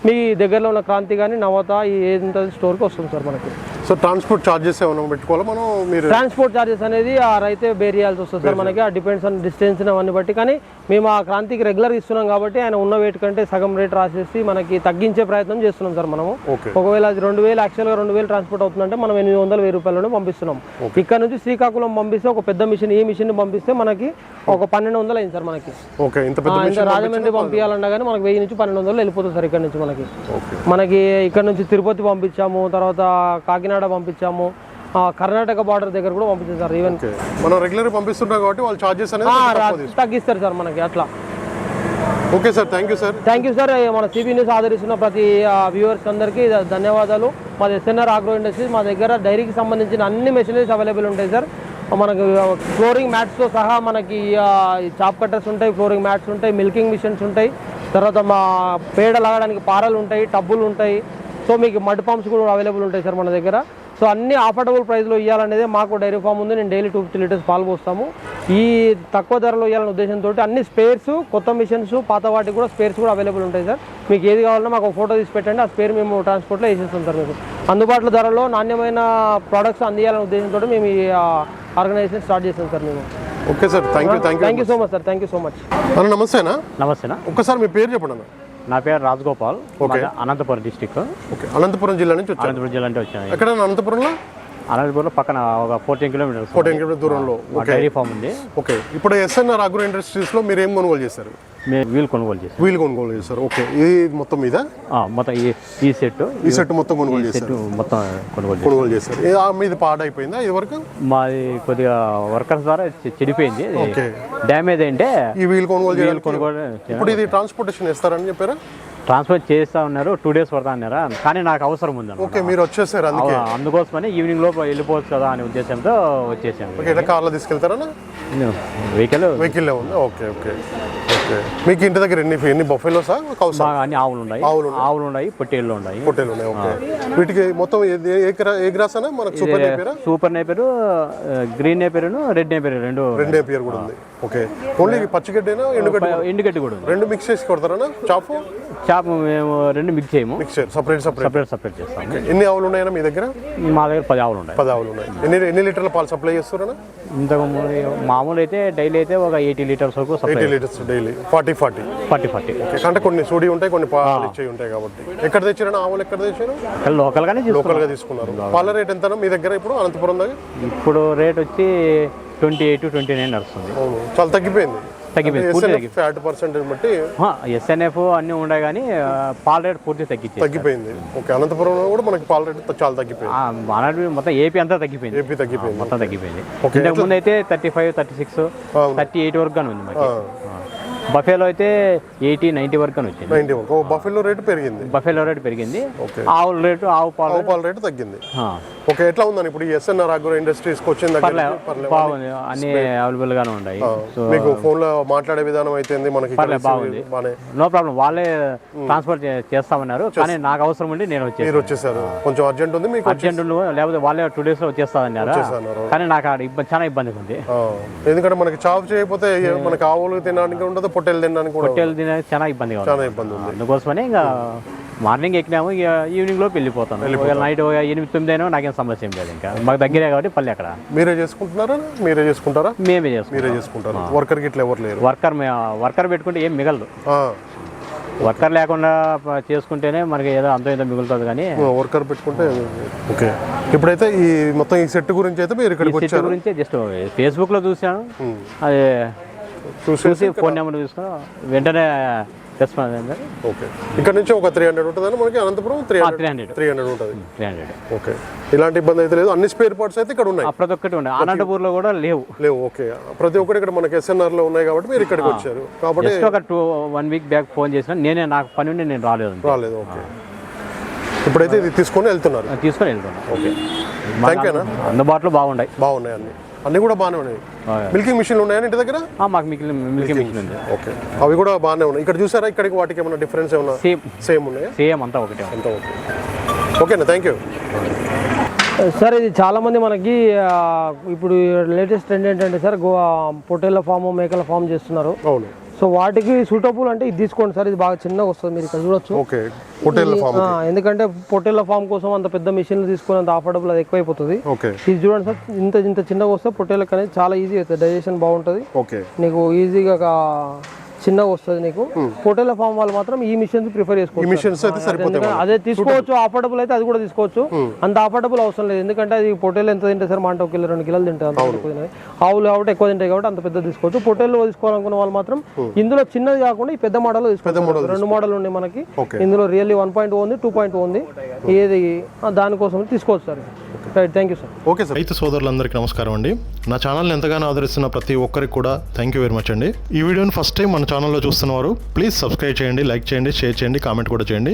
మీ దగ్గరలో ఉన్న క్రాంతి కానీ నవత ఏదంతా స్టోర్కి వస్తుంది సార్ మనకి. సో ట్రాన్స్పోర్ట్ ఛార్జెస్ ఏమైనా పెట్టుకోవాలా మనం? మీరు ట్రాన్స్పోర్ట్ ఛార్జెస్ అనేది ఆ రైతే బేర్ చేయాల్సి వస్తుంది సార్ మనకి. ఆ డిపెండ్స్ ఆన్ డిస్టెన్స్ అవన్నీ బట్టి. కానీ మేము ఆ క్రాంతికి రెగ్యులర్ ఇస్తున్నాం కాబట్టి ఆయన ఉన్న వెయిట్ కంటే సగం రేట్ రాసేసి మనకి తగ్గించే ప్రయత్నం చేస్తున్నాం సార్ మనము. ఒకవేళ అది 2,000 యాక్చువల్గా 2,000 ట్రాన్స్పోర్ట్ అవుతుందంటే మనం 800-1,000 రూపాయలను పంపిస్తున్నాం. ఇక్కడ నుంచి శ్రీకాకుళం పంపిస్తే ఒక పెద్ద మిషన్, ఈ మిషన్ పంపిస్తే మనకి ఒక 1,200 అయింది సార్ మనకి. రాజమండ్రి పంపించాలన్నా కానీ మనకి 1000 నుంచి 1,200 వెళ్ళిపోతుంది సార్ ఇక్కడ నుంచి మనకి ఇక్కడ నుంచి తిరుపతి పంపించాము, తర్వాత కాకినాడ పంపించాము, కర్ణాటక బార్డర్ దగ్గర కూడా పంపించారు సార్. ఈవెన్ మనం రెగ్యులర్ పంపిస్తుంటాం కాబట్టి వాళ్ళు చార్జెస్ అనేది తగ్గిస్తారు సార్ మనకి అట్లా. Okay sir, thank you sir. మన సిబి న్యూస్ ఆదరిస్తున్న ప్రతి వ్యూవర్స్ అందరికీ ధన్యవాదాలు. మాది SNR ఆగ్రో ఇండస్ట్రీస్. మా దగ్గర డైరీకి సంబంధించిన అన్ని మెషినరీస్ అవైలబుల్ ఉంటాయి సార్. మనకు ఫ్లోరింగ్ మ్యాట్స్తో సహా మనకి చాప్ కట్టర్స్ ఉంటాయి, ఫ్లోరింగ్ మ్యాట్స్ ఉంటాయి, మిల్కింగ్ మిషన్స్ ఉంటాయి, తర్వాత మా పేడ లాగడానికి పారలు ఉంటాయి, టబ్బులు ఉంటాయి. సో మీకు మడ్ పంప్స్ కూడా అవైలబుల్ ఉంటాయి సార్ మన దగ్గర. సో అన్ని అఫోర్డబుల్ ప్రైస్లో ఇవ్వాలనేది మాకు డైరీ ఫామ్ ఉంది. నేను డైలీ 2-3 లీటర్స్ పాలు పోస్తాము. ఈ తక్కువ ధరలో ఇవ్వాలనే ఉద్దేశంతో అన్ని స్పేర్స్, కొత్త మిషన్స్, పాత వాటికి కూడా స్పేర్స్ కూడా అవైలబుల్ ఉంటాయి సార్. మీకు ఏది కావాలన్నా మాకు ఒక ఫోటో తీసి పెట్టండి, ఆ స్పేర్ మేము ట్రాన్స్పోర్ట్లో వేసేస్తాం సార్. మీకు అందుబాటులో ధరలో నాణ్యమైన ప్రోడక్ట్స్ అందియాలనే ఉద్దేశంతో మేము ఈ ఆర్గనైజేషన్ స్టార్ట్ చేస్తాం సార్ మేము. Okay sir, thank you so much sir. Thank you so much. నమస్తేనా. ఒక్కసారి మీ పేరు చెప్పండి. నా పేరు రాజగోపాల్, అనంతపురం డిస్టిక్. అనంతపురం జిల్లా నుంచి వచ్చాను. ఎక్కడ అనంతపురంలో? అనంతపురంలో పక్కన ఒక 14 కిలోమీటర్స్ దూరంలో డైరీ ఫామ్ ఉంది. ఓకే, ఇప్పుడు SNR ఆగ్రో ఇండస్ట్రీస్ లో మీరు ఏం కొనుగోలు చేస్తారు? వీల్ కొనుగోలు చేస్తారు. ఓకే, ఇది మొత్తం మీద మొత్తం ఈ సెట్ మొత్తం కొనుగోలు చేస్తారు. మొత్తం కొనుగోలు చేస్తారు. మీది పాడైపోయిందా ఇది వరకు? మాది కొద్దిగా వర్కర్స్ ద్వారా చెడిపోయింది, డ్యామేజ్ అయింటే ఈ వీల్ కొనుగోలు. ఇప్పుడు ఇది ట్రాన్స్పోర్టేషన్ ఇస్తారని చెప్పారా? ట్రాన్స్ఫర్ చేస్తా ఉన్నారు, 2 days పడతా అన్నారా. కానీ నాకు అవసరం ఉంది. ఓకే, మీరు వచ్చేసారు. అందుకోసమని ఈవినింగ్ లోపు వెళ్ళిపోవచ్చు కదా అనే ఉద్దేశంతో వచ్చేసాను. కార్లో తీసుకెళ్తారా? వెహికల్ ఉంది. ఓకే. మీకు ఇంటి దగ్గర ఎన్ని బఫెలోసా? అన్ని ఆవులు ఉన్నాయి, పొట్టేళ్ళు ఉన్నాయి. ఓకే, వీటికి మొత్తం ఏ గ్రాస్ అన్నా మనకు super Napier, green Napier, red Napier రెండు నేపియర్ కూడా ఉంది. ఓకే, ఓన్లీ పచ్చిగడ్డేనా ఎండుగడ్డి కూడా ఉంది? రెండు మిక్స్ చేసి కొడతారా? చాప్ మేము రెండు మిక్స్ చేయము, సపరేట్ చేస్తాం. ఎన్ని ఆవులు ఉన్నాయన్నా మీ దగ్గర? మా దగ్గర 10 ఆవులు ఉన్నాయి. 10 ఆవులు ఉన్నాయి. ఎన్ని లీటర్ల పాలు సప్లై చేస్తారా? ఇంతకు మామూలు అయితే డైలీ అయితే ఒక 80 లీటర్స్ వరకు. 80 లీటర్స్ డైలీ. 40. అంటే కొన్ని సూడి ఉంటాయి, కొన్ని పాలు ఇచ్చేవి ఉంటాయి కాబట్టి. ఎక్కడ తెచ్చారా ఆవులు? ఎక్కడ తెచ్చారు? లోకల్ గా తీసుకున్నారు. పాల రేట్ ఎంత మీ దగ్గర ఇప్పుడు అనంతపురం దగ్గర? ఇప్పుడు రేట్ వచ్చి 28-29 నడుస్తుంది. చాలా తగ్గిపోయింది. తగ్గిపోయింది. ఫ్యాట్ పర్సెంటేజ్ బట్టి SNF అన్నీ ఉండే కానీ పాల రేట్ పూర్తి తగ్గిపోయింది. ఓకే, అనంతపురంలో కూడా మనకి పాల రేట్ చాలా తగ్గిపోయింది. మన మొత్తం ఏపీ అంతా తగ్గిపోయింది. మొత్తం తగ్గిపోయింది. ఇంతకు ముందు అయితే 35, 36, 38 వరకు కానీ ఉంది మాకు. బఫేలో అయితే 80, 90 వరకు అని వచ్చింది. 90 వరకు. బఫెలో రేట్ పెరిగింది. ఆవుల రేటు, ఆవు పాల రేటు తగ్గింది. ఓకే, ఎట్లా ఉందని ఇప్పుడు ఈ SNR అగ్రో ఇండస్ట్రీస్కి వచ్చిన దగ్గర బాగుంది, అన్ని అవైలబుల్ గానే ఉన్నాయి. మీకు ఫోన్ లో మాట్లాడే విధానం అయితే మనకి బాగుంది, నో ప్రాబ్లం. వాళ్ళే ట్రాన్స్ఫర్ చేస్తామన్నారు, కానీ నాకు అవసరం ఉండి నేను వచ్చేసారు. కొంచెం అర్జెంట్ ఉంది మీకు, అర్జెంట్ లేకపోతే వాళ్ళే 2 days లో వచ్చేస్తామన్నారు. కానీ నాకు చాలా ఇబ్బంది ఉంది. ఎందుకంటే మనకి చాప్ చేయకపోతే మనకి ఆవులు తినడానికి ఉండదు, పొట్టేలు తినడానికి చాలా ఇబ్బంది ఉంది. అందుకోసమని ఇంకా మార్నింగ్ ఎక్కినాము, ఇక ఈవినింగ్ లో వెళ్ళిపోతాను. నైట్ 8, 9 అయినా నాకేం సమస్య ఏం లేదు. ఇంకా మాకు దగ్గరే కాబట్టి పల్లె అక్కడ. మీరే చేసుకుంటారా? మేమే చేసుకుంటారు. వర్కర్ గిట్ల ఎవరు లేరు? వర్కర్ పెట్టుకుంటే ఏం మిగలదు. వర్కర్ లేకుండా చేసుకుంటేనే మనకి ఏదో అంత ఇంత మిగులుతుంది, కానీ వర్కర్ పెట్టుకుంటే. ఓకే, ఇప్పుడైతే ఈ మొత్తం ఈ సెట్ గురించి అయితే మీరు ఇక్కడికి వచ్చారు. గురించి జస్ట్ ఫేస్బుక్ లో చూసాను, అది చూసి ఫోన్ నెంబర్ తీసుకుని వెంటనే రెస్పాన్స్. ఓకే, ఇక్కడ నుంచి ఒక 300 ఉంటుందని మనకి అనంతపురం 300 ఉంటుంది. ఓకే, ఇలాంటి ఇబ్బంది అయితే లేదు. అన్ని స్పేర్ పార్ట్స్ అయితే ఇక్కడ ఉన్నాయి. ప్రతి ఒక్కటి ఉన్నాయి. అనంతపూర్ లో కూడా లేవు. ఓకే, ప్రతి ఒక్కటి ఇక్కడ మనకి SNR లో ఉన్నాయి కాబట్టి మీరు ఇక్కడికి వచ్చారు. కాబట్టి ఒక 1 week బ్యాక్ ఫోన్ చేసిన, నాకు పని ఉండి నేను రాలేదు. ఓకే, ఇప్పుడైతే ఇది తీసుకొని వెళ్తున్నారు. Okay, thank you. అందుబాటులో బాగున్నాయి అన్ని కూడా బాగానే ఉన్నాయి. మిల్కింగ్ మిషన్లు ఉన్నాయా ఇంటి దగ్గర? మాకు మిల్కింగ్ మిషన్ ఉంది. ఓకే, అవి కూడా బాగానే ఉన్నాయి. ఇక్కడ చూసారా, ఇక్కడికి వాటికి ఏమైనా డిఫరెన్స్ ఏమైనా? సేమ్ ఉన్నాయా? సేమ్ అంతా ఒకటే. ఓకేనా, థ్యాంక్ యూ సార్. ఇది చాలా మంది మనకి ఇప్పుడు లేటెస్ట్ ట్రెండ్ ఏంటంటే సార్, పొట్టేళ్ల ఫామ్, మేకల ఫామ్ చేస్తున్నారు. అవును. సో వాటికి సూటబుల్ అంటే ఇది తీసుకోండి సార్. ఇది బాగా చిన్నగా వస్తుంది, మీరు ఇక్కడ చూడొచ్చు. ఓకే, పొట్టేళ్ల ఫామ్. ఎందుకంటే పొట్టేళ్ల ఫామ్ కోసం అంత పెద్ద మిషన్లు తీసుకునేంత అఫోర్డబుల్ అది ఎక్కువైపోతుంది. ఓకే, ఇది చూడండి సార్, ఇంత చిన్నగా వస్తే పొట్టేళ్ళకి అనేది చాలా ఈజీ అవుతుంది, డైజెషన్ బాగుంటుంది. ఓకే, నీకు ఈజీగా చిన్నగా వస్తుంది. నీకు పొట్టేళ్ల ఫామ్ వాళ్ళు మాత్రం ఈ మిషన్స్ ప్రిఫర్ చేసుకోవచ్చు. అదే తీసుకోవచ్చు, అఫోర్డబుల్ అయితే అది కూడా తీసుకోవచ్చు. అంత అఫోర్డబుల్ అవసరం లేదు, ఎందుకంటే అది పొట్టేలు ఎంత తింటే సార్, మాట 1 కిలో 2 కిలోలు తింటాయి. ఆవులు కాబట్టి ఎక్కువ తింటాయి కాబట్టి అంత పెద్ద తీసుకోవచ్చు. పొట్టేలు తీసుకోవాలనుకున్న వాళ్ళు మాత్రం ఇందులో చిన్నది కాకుండా ఈ పెద్ద మోడల్ తీసుకోవచ్చు. 2 మోడల్ ఉన్నాయి మనకి. ఇందులో రియల్లీ 1.0 ఉంది, 2.0 ఉంది. ఏది దానికోసం తీసుకోవచ్చు sir. Right, thank you sir. Okay sir. రైతు సోదరులందరికీ నమస్కారం అండి. నా ఛానల్ని ఎంతగానో ఆదరిస్తున్న ప్రతి ఒక్కరికి కూడా థ్యాంక్ యూ వెరీ మచ్ అండి. ఈ వీడియోని ఫస్ట్ టైం మన ఛానల్లో చూస్తున్నవారు ప్లీజ్ సబ్స్క్రైబ్ చేయండి, లైక్ చేయండి, షేర్ చేయండి, కామెంట్ కూడా చేయండి.